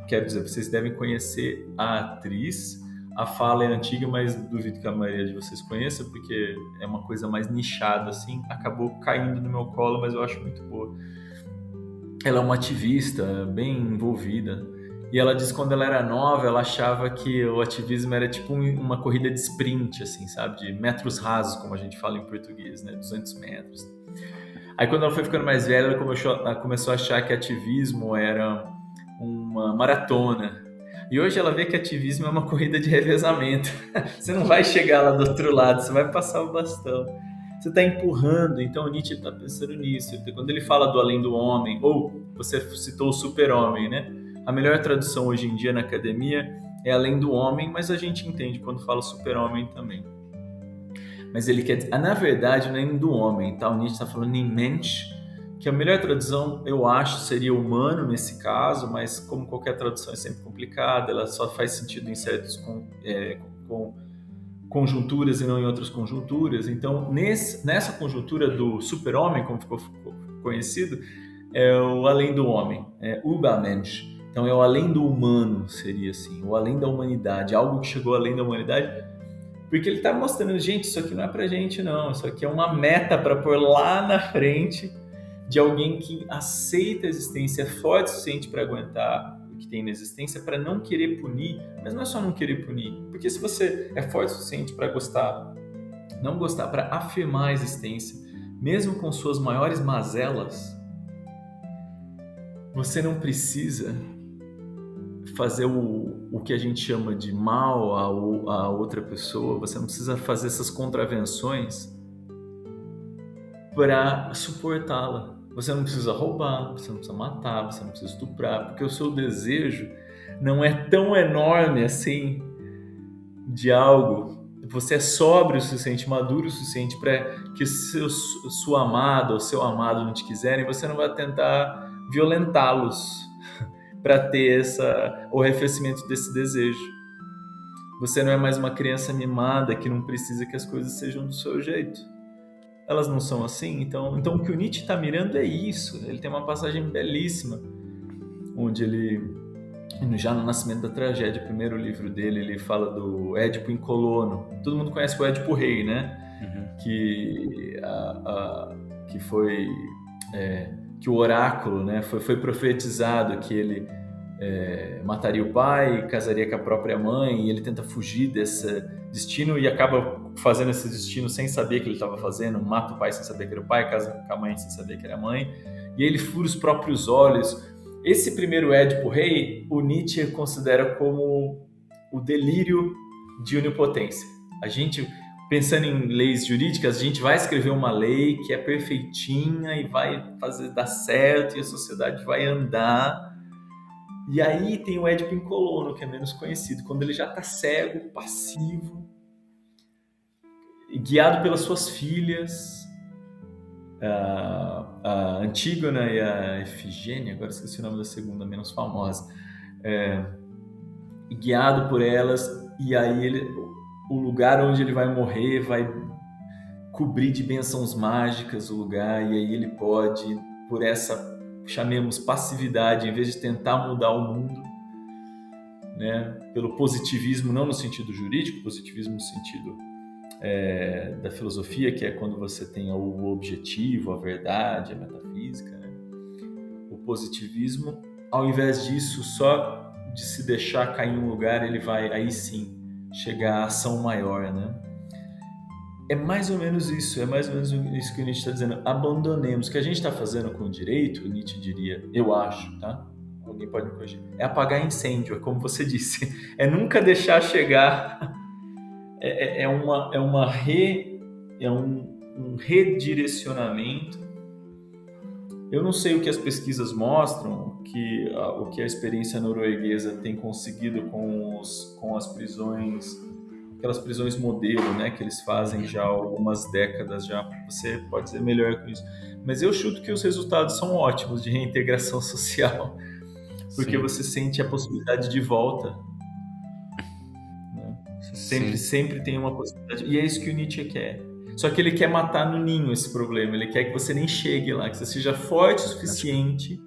quero dizer, vocês devem conhecer a atriz, a fala é antiga, mas duvido que a maioria de vocês conheça, porque é uma coisa mais nichada, assim, acabou caindo no meu colo, mas eu acho muito boa. Ela é uma ativista bem envolvida, e ela diz que quando ela era nova, ela achava que o ativismo era tipo uma corrida de sprint, assim, sabe, de metros rasos, como a gente fala em português, né, 200 metros. Aí quando ela foi ficando mais velha, ela começou a achar que ativismo era uma maratona. E hoje ela vê que ativismo é uma corrida de revezamento. Você não vai chegar lá do outro lado, você vai passar o bastão. Você está empurrando, então o Nietzsche está pensando nisso. Quando ele fala do além do homem, ou você citou o super-homem, né? A melhor tradução hoje em dia na academia é além do homem, mas a gente entende quando fala super-homem também. Mas ele quer dizer, na verdade, não é do homem, tá? O Nietzsche está falando em Mensch, que a melhor tradução, eu acho, seria humano nesse caso, mas como qualquer tradução é sempre complicada, ela só faz sentido em certos conjunturas e não em outras conjunturas. Então, nessa conjuntura do super-homem, como ficou conhecido, é o além do homem, é Übermensch. Então, é o além do humano, seria assim, o além da humanidade, algo que chegou além da humanidade, porque ele está mostrando, gente, isso aqui não é pra gente, não, isso aqui é uma meta para pôr lá na frente de alguém que aceita a existência, é forte o suficiente para aguentar o que tem na existência, para não querer punir, mas não é só não querer punir, porque se você é forte o suficiente para gostar não gostar, para afirmar a existência, mesmo com suas maiores mazelas, você não precisa fazer o que a gente chama de mal a outra pessoa, você não precisa fazer essas contravenções para suportá-la. Você não precisa roubar, você não precisa matar, você não precisa estuprar, porque o seu desejo não é tão enorme assim de algo. Você é sóbrio o suficiente, maduro o suficiente para que sua amada ou seu amado não te quiserem, você não vai tentar violentá-los para ter o arrefecimento desse desejo. Você não é mais uma criança mimada que não precisa que as coisas sejam do seu jeito. Elas não são assim, então o que o Nietzsche está mirando é isso. Ele tem uma passagem belíssima, onde ele, já no Nascimento da Tragédia, o primeiro livro dele, ele fala do Édipo em Colono. Todo mundo conhece o Édipo Rei, né? Que foi que o oráculo, né, foi profetizado que ele mataria o pai, casaria com a própria mãe, e ele tenta fugir desse destino e acaba fazendo esse destino sem saber que ele estava fazendo, mata o pai sem saber que era o pai, casa com a mãe sem saber que era a mãe, e aí ele fura os próprios olhos. Esse primeiro Édipo Rei, o Nietzsche considera como o delírio de onipotência. A gente, pensando em leis jurídicas, a gente vai escrever uma lei que é perfeitinha e vai fazer dar certo e a sociedade vai andar. E aí tem o Édipo em Colono, que é menos conhecido, quando ele já está cego, passivo, guiado pelas suas filhas, a Antígona e a Efigênia, agora esqueci o nome da segunda, menos famosa, guiado por elas, e aí o lugar onde ele vai morrer vai cobrir de bênçãos mágicas o lugar, e aí ele pode, por essa, chamemos passividade, em vez de tentar mudar o mundo, né, pelo positivismo, não no sentido jurídico, positivismo no sentido da filosofia, que é quando você tem o objetivo, a verdade, a metafísica, né? O positivismo, ao invés disso, só de se deixar cair em um lugar, ele vai, aí sim, chegar à ação maior, né? É mais ou menos isso que o Nietzsche está dizendo. Abandonemos. O que a gente está fazendo com o direito, o Nietzsche diria, eu acho, tá? Alguém pode me corrigir. É apagar incêndio, é como você disse. É nunca deixar chegar. Um redirecionamento. Eu não sei o que as pesquisas mostram, o que a experiência norueguesa tem conseguido com as prisões, aquelas prisões modelo, né, que eles fazem já há algumas décadas já. Você pode dizer melhor com isso. Mas eu chuto que os resultados são ótimos de reintegração social, porque você sente a possibilidade de volta. Sempre tem uma possibilidade. E é isso que o Nietzsche quer. Só que ele quer matar no ninho esse problema. Ele quer que você nem chegue lá, que você seja forte o suficiente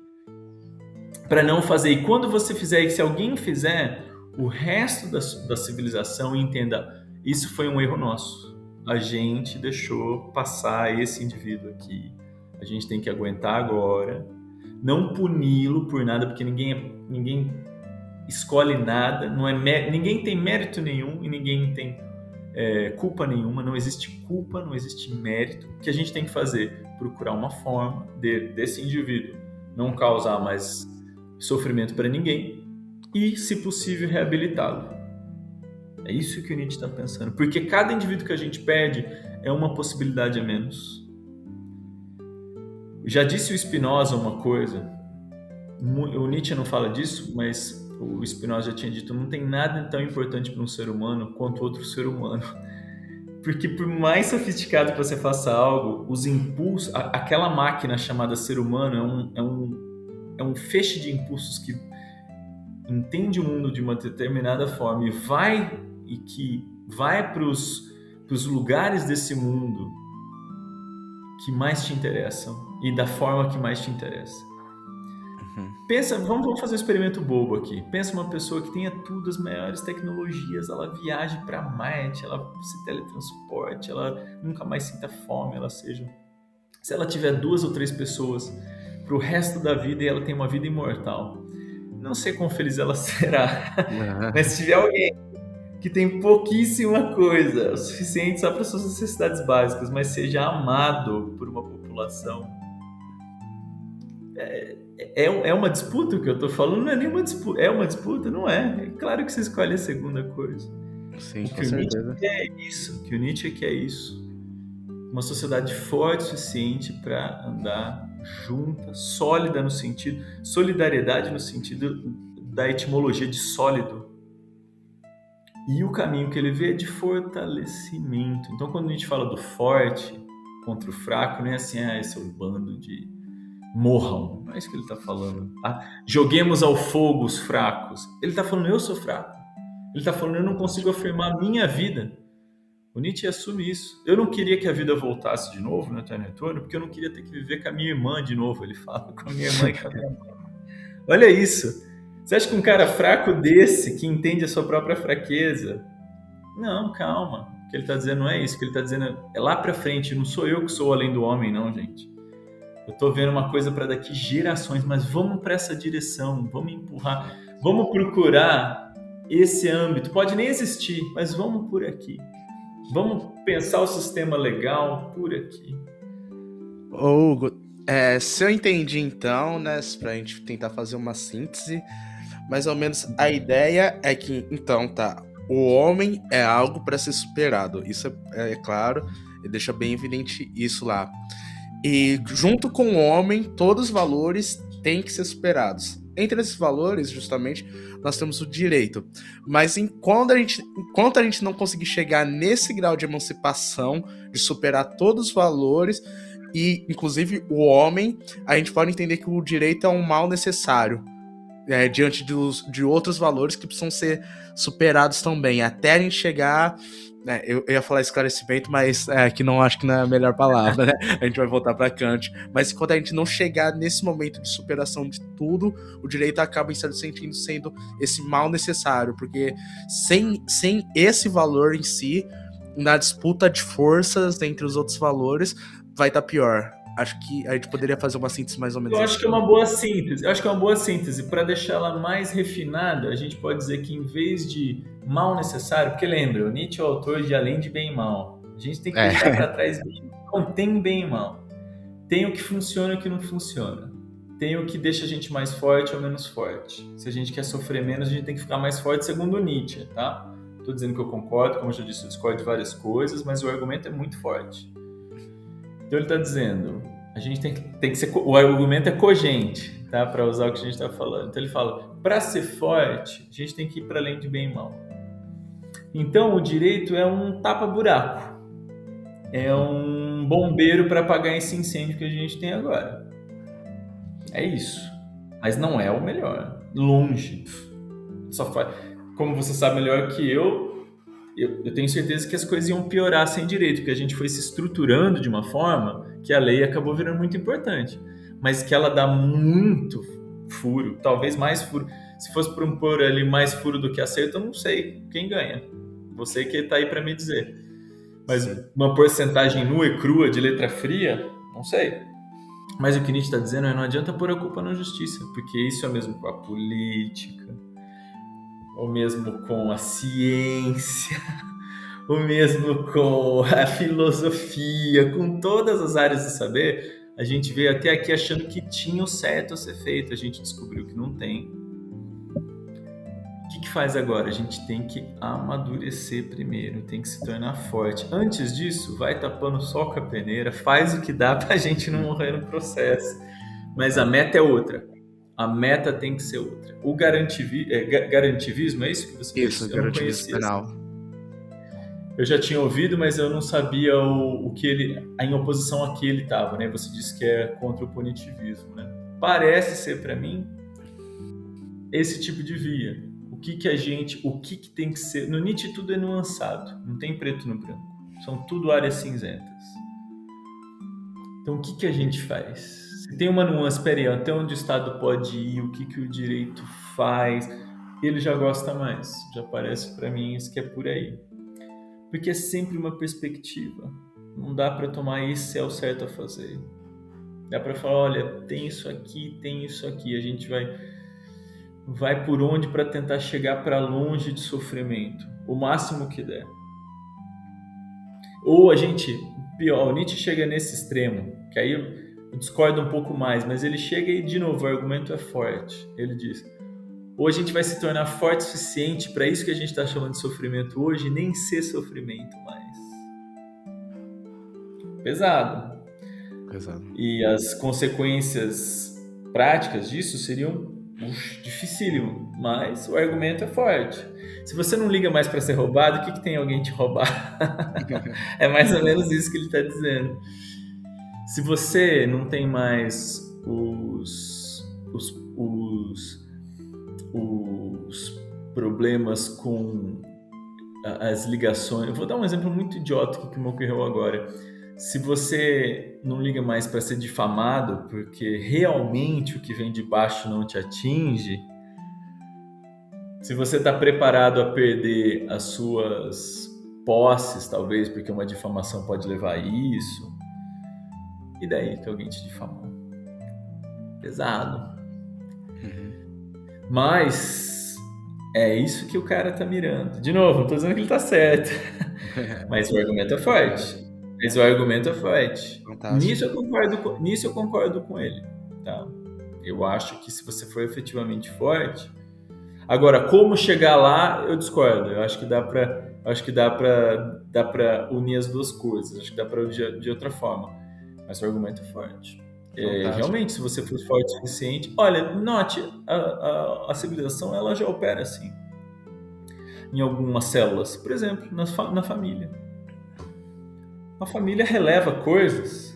para não fazer. E quando você fizer, e se alguém fizer, o resto da civilização entenda, isso foi um erro nosso. A gente deixou passar esse indivíduo aqui. A gente tem que aguentar agora. Não puni-lo por nada, porque ninguém escolhe nada, ninguém tem mérito nenhum e ninguém tem culpa nenhuma, não existe culpa, não existe mérito. O que a gente tem que fazer? Procurar uma forma desse indivíduo não causar mais sofrimento para ninguém e, se possível, reabilitá-lo. É isso que o Nietzsche está pensando, porque cada indivíduo que a gente perde é uma possibilidade a menos. Já disse o Spinoza uma coisa, o Nietzsche não fala disso, mas o Spinoza já tinha dito, não tem nada tão importante para um ser humano quanto outro ser humano. Porque por mais sofisticado que você faça algo, os impulsos, aquela máquina chamada ser humano é um feixe de impulsos que entende o mundo de uma determinada forma e que vai para os lugares desse mundo que mais te interessam e da forma que mais te interessa. Pensa, vamos fazer um experimento bobo aqui. Pensa uma pessoa que tenha tudo, as maiores tecnologias, ela viaje para Marte, ela se teletransporte, ela nunca mais sinta fome, se ela tiver 2 ou 3 pessoas para o resto da vida e ela tem uma vida imortal, não sei quão feliz ela será. Mas se tiver alguém que tem pouquíssima coisa, o suficiente só para suas necessidades básicas, mas seja amado por uma população. É uma disputa o que eu estou falando? Não é nenhuma disputa. É uma disputa? Não é. É claro que você escolhe a segunda coisa. Sim, O com que o Nietzsche certeza. quer é isso. O que o Nietzsche quer é isso. Uma sociedade forte o suficiente para andar junta, sólida no sentido, solidariedade no sentido da etimologia de sólido. E o caminho que ele vê é de fortalecimento. Então, quando a gente fala do forte contra o fraco, não é assim, esse é o bando de morram. Não é isso que ele está falando. Joguemos ao fogo os fracos. Ele está falando, eu sou fraco. Ele está falando, eu não consigo afirmar a minha vida. O Nietzsche assume isso. Eu não queria que a vida voltasse de novo no Eterno Retorno, porque eu não queria ter que viver com a minha irmã de novo. Ele fala com a minha irmã e com a minha mãe. Olha isso. Você acha que um cara fraco desse, que entende a sua própria fraqueza... Não, calma. O que ele está dizendo não é isso. O que ele está dizendo é lá para frente. Não sou eu que sou além do homem, não, gente. Eu estou vendo uma coisa para daqui gerações, mas vamos para essa direção, vamos empurrar, vamos procurar esse âmbito. Pode nem existir, mas vamos por aqui. Vamos pensar o sistema legal por aqui. Hugo, se eu entendi então, né, pra gente tentar fazer uma síntese, mais ou menos a ideia é que, então, tá, o homem é algo para ser superado, isso é claro, e deixa bem evidente isso lá. E junto com o homem, todos os valores têm que ser superados. Entre esses valores, justamente, nós temos o direito. Mas enquanto a gente não conseguir chegar nesse grau de emancipação, de superar todos os valores, e inclusive o homem, a gente pode entender que o direito é um mal necessário, diante de outros valores que precisam ser superados também, até a gente chegar... eu ia falar esclarecimento, mas que não acho que não é a melhor palavra, né? A gente vai voltar para Kant. Mas enquanto a gente não chegar nesse momento de superação de tudo, o direito acaba, em certo sentido, sendo esse mal necessário, porque sem esse valor em si, na disputa de forças entre os outros valores, vai estar pior. Acho que a gente poderia fazer uma síntese mais ou menos. Eu acho que é uma boa síntese. Eu acho que é uma boa síntese. Para deixá-la mais refinada, a gente pode dizer que em vez de mal necessário, porque lembra, o Nietzsche é o autor de Além de Bem e Mal. A gente tem que deixar para trás, não tem bem e mal. Tem o que funciona e o que não funciona. Tem o que deixa a gente mais forte ou menos forte. Se a gente quer sofrer menos, a gente tem que ficar mais forte, segundo o Nietzsche, tá? Estou dizendo que eu concordo, como eu já disse, eu discordo de várias coisas, mas o argumento é muito forte. Então ele está dizendo, a gente tem que ser, o argumento é cogente, tá? Para usar o que a gente está falando. Então ele fala, para ser forte, a gente tem que ir para além de bem e mal. Então o direito é um tapa-buraco, é um bombeiro para apagar esse incêndio que a gente tem agora. É isso, mas não é o melhor, longe. Só faz, como você sabe melhor que eu tenho certeza que as coisas iam piorar sem direito, porque a gente foi se estruturando de uma forma que a lei acabou virando muito importante, mas que ela dá muito furo, talvez mais furo. Se fosse por pôr ali mais furo do que acerto, eu não sei quem ganha. Você que está aí para me dizer. Mas sim, uma porcentagem nua e crua de letra fria, não sei. Mas o que Nietzsche está dizendo é não adianta pôr a culpa na justiça, porque isso é mesmo com a política, ou mesmo com a ciência, ou mesmo com a filosofia, com todas as áreas do saber, a gente veio até aqui achando que tinha o certo a ser feito, a gente descobriu que não tem. O que faz agora? A gente tem que amadurecer primeiro, tem que se tornar forte. Antes disso, vai tapando sol com a peneira, faz o que dá pra gente não morrer no processo. Mas a meta é outra. A meta tem que ser outra. O garantivismo, é isso que você disse? Isso, garantivismo penal. Eu já tinha ouvido, mas eu não sabia o que ele, em oposição a que ele estava, né? Você disse que é contra o punitivismo, né? Parece ser para mim esse tipo de via. O que tem que ser? No Nietzsche tudo é nuançado, não tem preto no branco. São tudo áreas cinzentas. Então o que a gente faz? Se tem uma nuance, peraí, até onde o Estado pode ir, o que o direito faz, ele já gosta mais. Já parece para mim isso que é por aí. Porque é sempre uma perspectiva. Não dá para tomar esse é o certo a fazer. Dá para falar, olha, tem isso aqui, a gente vai vai por onde para tentar chegar para longe de sofrimento, o máximo que der. Ou a gente, pior, o Nietzsche chega nesse extremo, que aí eu discordo um pouco mais, mas ele chega e, de novo, o argumento é forte. Ele diz, ou a gente vai se tornar forte o suficiente para isso que a gente está chamando de sofrimento hoje, nem ser sofrimento mais. Pesado. E as consequências práticas disso seriam dificílimo, mas o argumento é forte. Se você não liga mais para ser roubado, o que tem alguém te roubar? É mais ou menos isso que ele está dizendo. Se você não tem mais os problemas com as ligações. Eu vou dar um exemplo muito idiota que me ocorreu agora. Se você não liga mais para ser difamado porque realmente o que vem de baixo não te atinge, se você está preparado a perder as suas posses, talvez, porque uma difamação pode levar a isso, e daí que alguém te difamou? Pesado. Mas é isso que o cara tá mirando. De novo, não tô dizendo que ele tá certo, mas o argumento é forte. Nisso eu concordo com ele, tá? Eu acho que se você for efetivamente forte... Agora, como chegar lá, eu discordo. Eu acho que dá para unir as duas coisas. Acho que dá para unir de outra forma. Mas o argumento é forte. Realmente, se você for forte o suficiente... Olha, note, a civilização ela já opera assim. Em algumas células. Por exemplo, na família. A família releva coisas,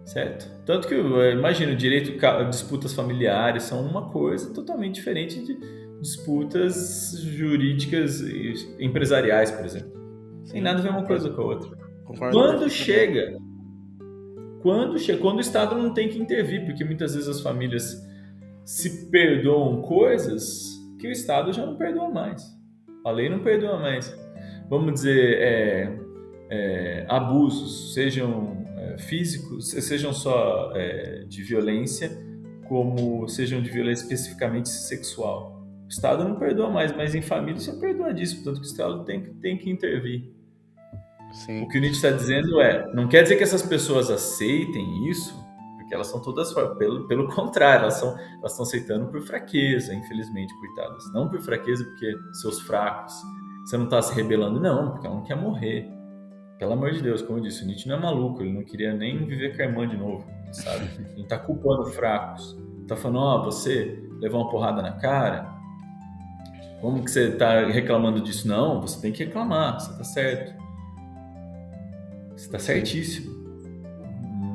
certo? Tanto que, imagina, disputas familiares são uma coisa totalmente diferente de disputas jurídicas e empresariais, por exemplo. Tem nada a ver uma coisa com a outra. Quando o Estado não tem que intervir, porque muitas vezes as famílias se perdoam coisas que o Estado já não perdoa mais. A lei não perdoa mais. Vamos dizer, abusos, sejam físicos, sejam só de violência, como sejam de violência especificamente sexual. O Estado não perdoa mais, mas em família isso é perdoadíssimo, tanto que o Estado tem que intervir. Sim. O que o Nietzsche está dizendo não quer dizer que essas pessoas aceitem isso, porque elas são todas, pelo contrário, elas estão aceitando por fraqueza, infelizmente, coitadas. Não por fraqueza porque seus fracos, você não está se rebelando, não, porque ela não quer morrer. Pelo amor de Deus, como eu disse, o Nietzsche não é maluco, ele não queria nem viver com a irmã de novo, sabe? Ele não está culpando fracos. Ele está falando, você levou uma porrada na cara, como que você está reclamando disso? Não, você tem que reclamar, você está certo. Você está certíssimo.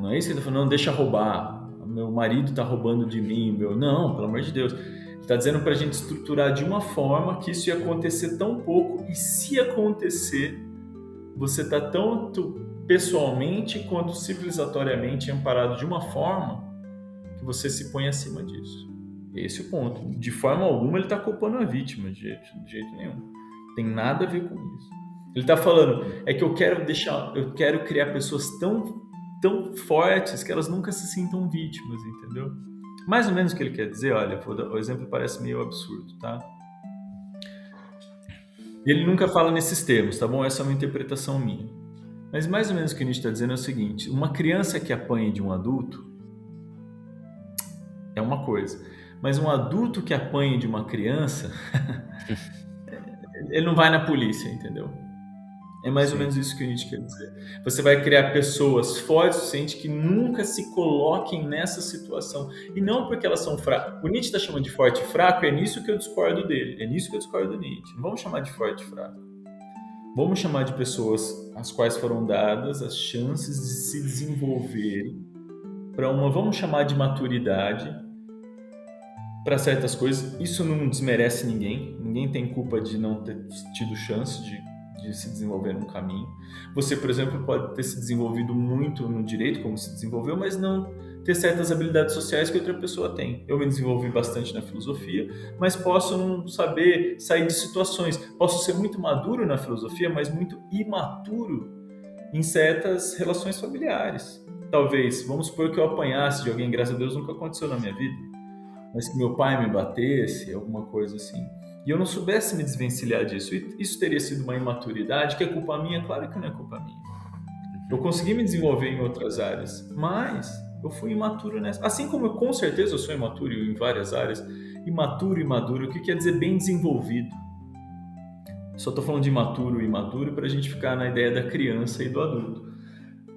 Não é isso que ele está falando, não, deixa roubar. Meu marido está roubando de mim, Não, pelo amor de Deus. Ele está dizendo para a gente estruturar de uma forma que isso ia acontecer tão pouco, e se acontecer, você está tanto pessoalmente quanto civilizatoriamente amparado de uma forma que você se põe acima disso. Esse é o ponto. De forma alguma ele está culpando a vítima, de jeito nenhum. Tem nada a ver com isso. Ele está falando, que eu quero criar pessoas tão fortes que elas nunca se sintam vítimas, entendeu? Mais ou menos o que ele quer dizer, olha, o exemplo parece meio absurdo, tá? Ele nunca fala nesses termos, tá bom? Essa é uma interpretação minha. Mas mais ou menos o que a gente está dizendo é o seguinte, uma criança que apanha de um adulto é uma coisa, mas um adulto que apanha de uma criança, ele não vai na polícia, entendeu? É mais ou menos isso que a gente quer dizer. Você vai criar pessoas fortes o suficiente que nunca se coloquem nessa situação. E não porque elas são fracas. O Nietzsche está chamando de forte e fraco, é nisso que eu discordo dele. É nisso que eu discordo do Nietzsche. Não vamos chamar de forte e fraco. Vamos chamar de pessoas às quais foram dadas as chances de se desenvolverem para vamos chamar de maturidade para certas coisas. Isso não desmerece ninguém. Ninguém tem culpa de não ter tido chance de se desenvolver num caminho. Você, por exemplo, pode ter se desenvolvido muito no direito, como se desenvolveu, mas não ter certas habilidades sociais que outra pessoa tem. Eu me desenvolvi bastante na filosofia, mas posso não saber sair de situações. Posso ser muito maduro na filosofia, mas muito imaturo em certas relações familiares. Talvez, vamos supor que eu apanhasse de alguém, graças a Deus nunca aconteceu na minha vida, mas que meu pai me batesse, alguma coisa assim, e eu não soubesse me desvencilhar disso, isso teria sido uma imaturidade, que é culpa minha? Claro que não é culpa minha. Eu consegui me desenvolver em outras áreas, mas eu fui imaturo nessa. Assim como eu, com certeza eu sou imaturo em várias áreas. Imaturo e maduro, o que quer dizer bem desenvolvido? Só estou falando de imaturo e maduro para a gente ficar na ideia da criança e do adulto.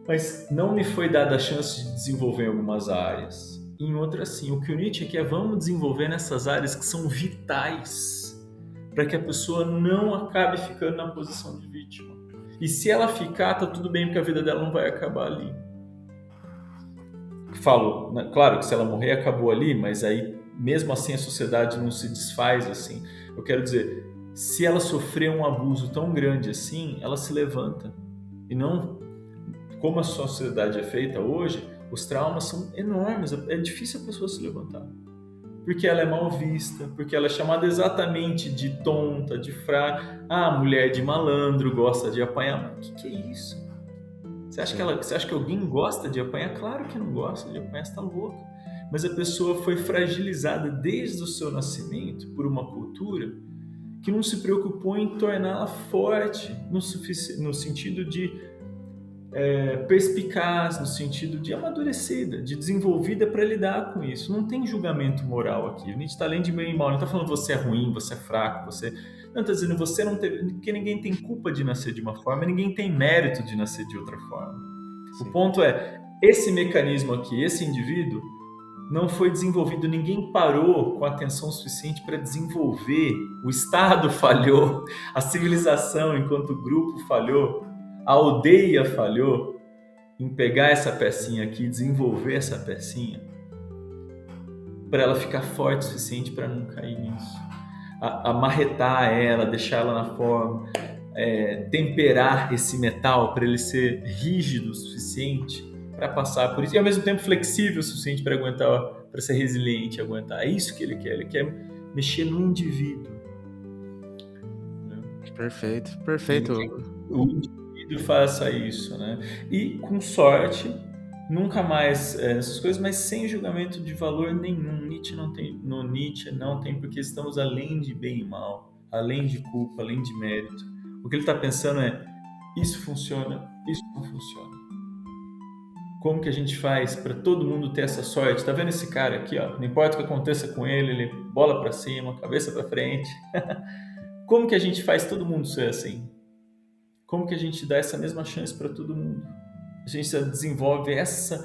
Mas não me foi dada a chance de desenvolver em algumas áreas. Em outras, sim. O que o Nietzsche quer é vamos desenvolver nessas áreas que são vitais para que a pessoa não acabe ficando na posição de vítima. E se ela ficar, tá tudo bem, porque a vida dela não vai acabar ali. Falo, né? Claro que se ela morrer, acabou ali, mas aí, mesmo assim, a sociedade não se desfaz assim. Eu quero dizer, se ela sofrer um abuso tão grande assim, ela se levanta. E não, como a sociedade é feita hoje, os traumas são enormes, é difícil a pessoa se levantar. Porque ela é mal vista, porque ela é chamada exatamente de tonta, de fraca. Ah, mulher de malandro, gosta de apanhar. Mas o que é isso? Você acha que alguém gosta de apanhar? Claro que não gosta de apanhar, você está louca. Mas a pessoa foi fragilizada desde o seu nascimento por uma cultura que não se preocupou em torná-la forte no sentido de perspicaz, no sentido de amadurecida, de desenvolvida para lidar com isso. Não tem julgamento moral aqui. A gente está além de bem e mal. Não está falando você é ruim, você é fraco, você... Não, está dizendo você não teve... Porque ninguém tem culpa de nascer de uma forma, ninguém tem mérito de nascer de outra forma. Sim. O ponto é, esse mecanismo aqui, esse indivíduo, não foi desenvolvido, ninguém parou com atenção suficiente para desenvolver. O Estado falhou, a civilização enquanto grupo falhou, a aldeia falhou em pegar essa pecinha aqui, desenvolver essa pecinha para ela ficar forte o suficiente para não cair nisso. Amarretar ela, deixar ela na forma, temperar esse metal para ele ser rígido o suficiente para passar por isso e ao mesmo tempo flexível o suficiente para aguentar, para ser resiliente, aguentar. É isso que ele quer mexer no indivíduo. Perfeito. O indivíduo faça isso, né? E com sorte, nunca mais essas coisas, mas sem julgamento de valor nenhum. No Nietzsche não tem, porque estamos além de bem e mal, além de culpa, além de mérito. O que ele está pensando é, isso funciona, isso não funciona. Como que a gente faz para todo mundo ter essa sorte? Tá vendo esse cara aqui, ó? Não importa o que aconteça com ele bola para cima, cabeça para frente. Como que a gente faz todo mundo ser assim? Como que a gente dá essa mesma chance para todo mundo? A gente desenvolve essa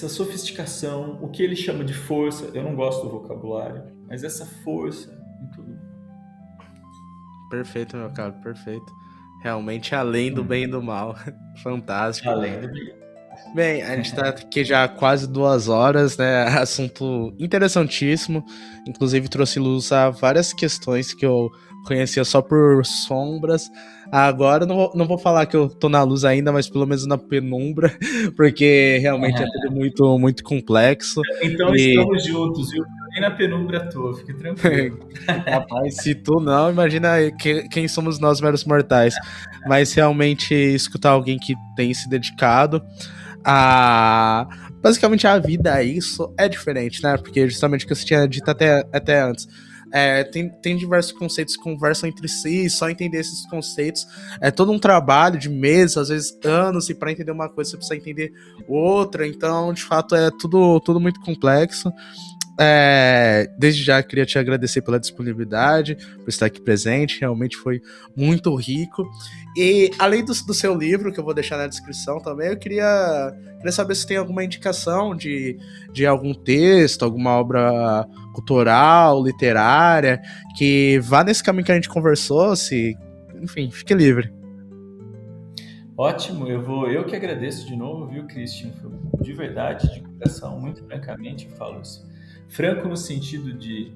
sofisticação, o que ele chama de força. Eu não gosto do vocabulário, mas essa força em todo mundo. Perfeito, meu caro, perfeito. Realmente além do bem e do mal. Fantástico. Além do bem. Bem, a gente tá aqui já há quase 2 horas, né? Assunto interessantíssimo. Inclusive trouxe luz a várias questões que eu conhecia só por sombras. Agora não vou falar que eu tô na luz ainda, mas pelo menos na penumbra, porque realmente é tudo muito, muito complexo. Então estamos juntos, viu? Nem na penumbra à toa, fique tranquilo. Rapaz, se tu não, imagina quem somos nós, meros mortais. Mas realmente escutar alguém que tem se dedicado basicamente a vida a isso é diferente, né? Porque justamente o que você tinha dito até antes. Tem diversos conceitos que conversam entre si, e só entender esses conceitos é todo um trabalho de meses, às vezes anos, e para entender uma coisa você precisa entender outra, então de fato é tudo muito complexo. Desde já queria te agradecer pela disponibilidade, por estar aqui presente, realmente foi muito rico. E além do seu livro, que eu vou deixar na descrição também, eu queria saber se tem alguma indicação de algum texto, alguma obra cultural, literária, que vá nesse caminho que a gente conversou, enfim, fique livre. Ótimo, eu que agradeço de novo, viu, Christian? De verdade, de coração, muito francamente eu falo isso. Franco no sentido de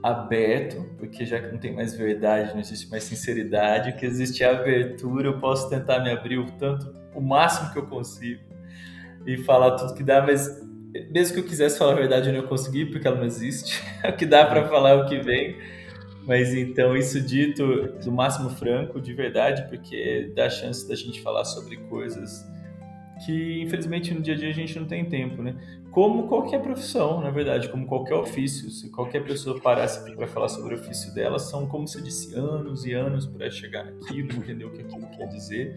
aberto, porque já que não tem mais verdade, não existe mais sinceridade, o que existe é abertura, eu posso tentar me abrir o máximo que eu consigo e falar tudo que dá, mas mesmo que eu quisesse falar a verdade eu não consegui, porque ela não existe, o que dá para falar é o que vem, mas então isso dito do máximo franco, de verdade, porque dá chance da gente falar sobre coisas que infelizmente no dia a dia a gente não tem tempo, né? Como qualquer profissão, na verdade, como qualquer ofício. Se qualquer pessoa parasse para falar sobre o ofício dela, são, como você disse, anos e anos para chegar naquilo, entender o que aquilo quer dizer.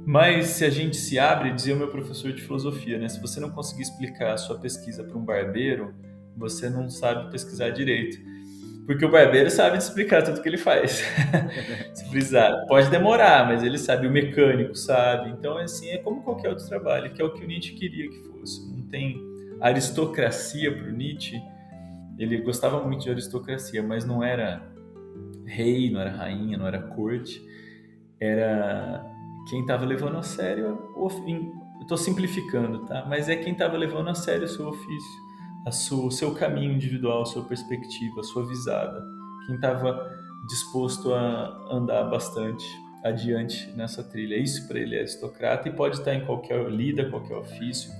Mas se a gente se abre, dizia o meu professor de filosofia, né? Se você não conseguir explicar a sua pesquisa para um barbeiro, você não sabe pesquisar direito. Porque o barbeiro sabe te explicar tudo que ele faz. Se precisar. Pode demorar, mas ele sabe, o mecânico sabe. Então, assim, é como qualquer outro trabalho, que é o que o Nietzsche queria que fosse. Não tem aristocracia para o Nietzsche. Ele gostava muito de aristocracia, mas não era rei, não era rainha, não era corte. Era quem estava levando a sério eu estou simplificando, tá? Mas é quem estava levando a sério o seu ofício, o seu caminho individual, a sua perspectiva, a sua visada. Quem estava disposto a andar bastante adiante nessa trilha. Isso para ele é aristocrata e pode estar em qualquer lida, qualquer ofício,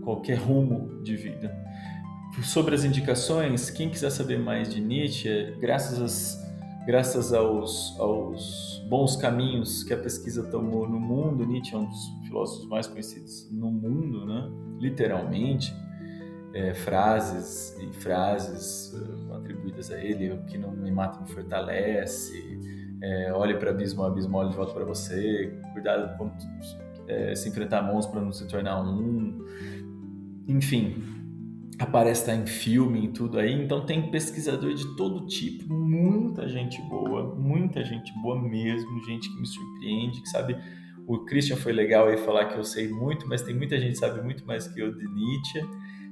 qualquer rumo de vida. Sobre as indicações, quem quiser saber mais de Nietzsche, graças aos bons caminhos que a pesquisa tomou no mundo, Nietzsche é um dos filósofos mais conhecidos no mundo, né? Literalmente, frases atribuídas a ele: o que não me mata me fortalece, olhe para o abismo olha de volta para você, cuidado quando se enfrentar monstros para não se tornar um. Enfim, aparece tá em filme e tudo aí, então tem pesquisador de todo tipo, muita gente boa mesmo, gente que me surpreende, que sabe. O Christian foi legal aí falar que eu sei muito, mas tem muita gente que sabe muito mais que eu de Nietzsche.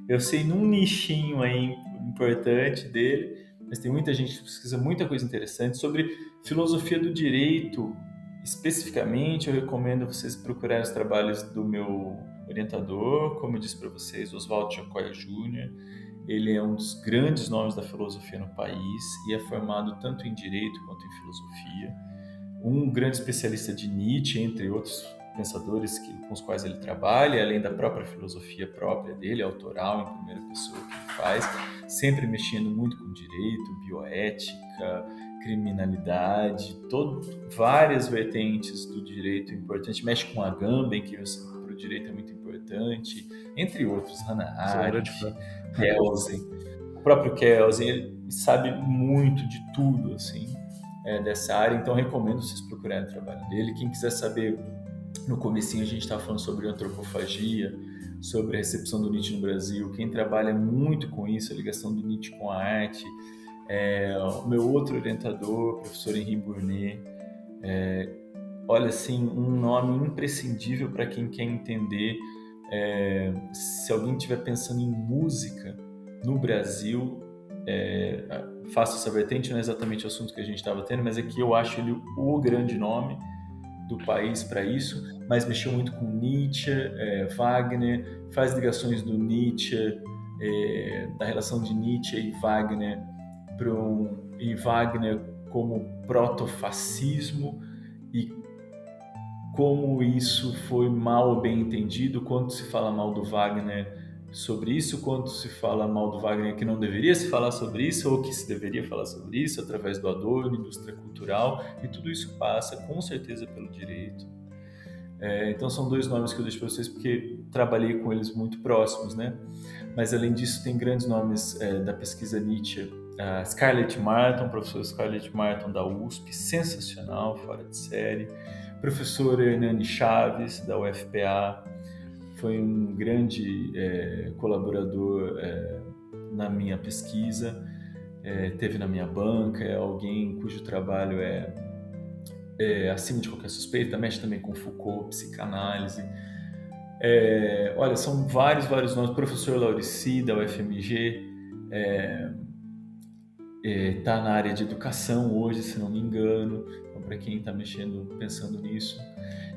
Eu sei num nichinho aí importante dele, mas tem muita gente que pesquisa muita coisa interessante. Sobre filosofia do direito, especificamente, eu recomendo vocês procurarem os trabalhos do meu orientador, como eu disse para vocês, Oswaldo Chacoya Jr. Ele é um dos grandes nomes da filosofia no país e é formado tanto em direito quanto em filosofia. Um grande especialista de Nietzsche, entre outros pensadores com os quais ele trabalha, além da própria filosofia própria dele, autoral, em primeira pessoa, que ele faz, sempre mexendo muito com direito, bioética, criminalidade, várias vertentes do direito importante, mexe com a Agamben, que para o direito é muito importante, entre outros, Hannah Arendt, Kelsen. O próprio Kelsen, ele sabe muito de tudo, assim, dessa área, então recomendo vocês procurarem o trabalho dele. Quem quiser saber, no comecinho a gente estava falando sobre antropofagia, sobre a recepção do Nietzsche no Brasil. Quem trabalha muito com isso, a ligação do Nietzsche com a arte, o meu outro orientador, professor Henri Bournet. Olha, assim, um nome imprescindível para quem quer entender. Se alguém estiver pensando em música no Brasil, faço essa vertente, não é exatamente o assunto que a gente estava tendo, mas é que eu acho ele o grande nome do país para isso, mas mexeu muito com Nietzsche, Wagner, faz ligações do Nietzsche, da relação de Nietzsche e Wagner, e Wagner como protofascismo, e como isso foi mal ou bem entendido, quanto se fala mal do Wagner sobre isso, quanto se fala mal do Wagner que não deveria se falar sobre isso, ou que se deveria falar sobre isso através do Adorno, indústria cultural, e tudo isso passa com certeza pelo direito. Então são dois nomes que eu deixo para vocês porque trabalhei com eles muito próximos, né? Mas além disso tem grandes nomes da pesquisa Nietzsche, a Scarlett Martin, professor Scarlett Martin da USP, sensacional, fora de série. Professor Hernani Chaves, da UFPA, foi um grande colaborador na minha pesquisa, teve na minha banca, é alguém cujo trabalho é acima de qualquer suspeita, mexe também com Foucault, psicanálise. Olha, são vários nomes. Professor Laurici, da UFMG, está na área de educação hoje, se não me engano, então, para quem está pensando nisso.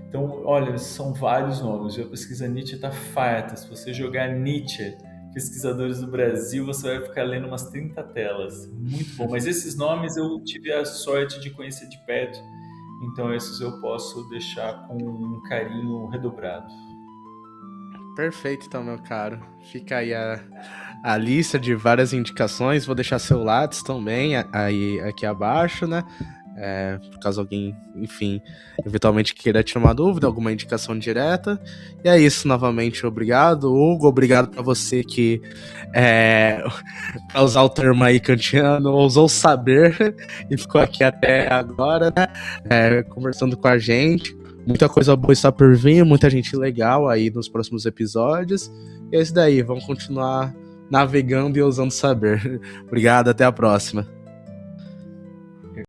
Então, olha, são vários nomes. A pesquisa Nietzsche está farta. Se você jogar Nietzsche, pesquisadores do Brasil, você vai ficar lendo umas 30 telas. Muito bom. Mas esses nomes eu tive a sorte de conhecer de perto, então esses eu posso deixar com um carinho redobrado. Perfeito, então, meu caro. Fica aí a lista de várias indicações. Vou deixar seu Lattes também aí aqui abaixo, né? por caso alguém, enfim, eventualmente queira tirar uma dúvida, alguma indicação direta. E é isso, novamente, obrigado, Hugo, obrigado pra você que, pra usar o termo aí kantiano, ousou saber e ficou aqui até agora, né, conversando com a gente. Muita coisa boa está por vir, muita gente legal aí nos próximos episódios. E é isso daí, vamos continuar navegando e ousando saber. Obrigado, até a próxima.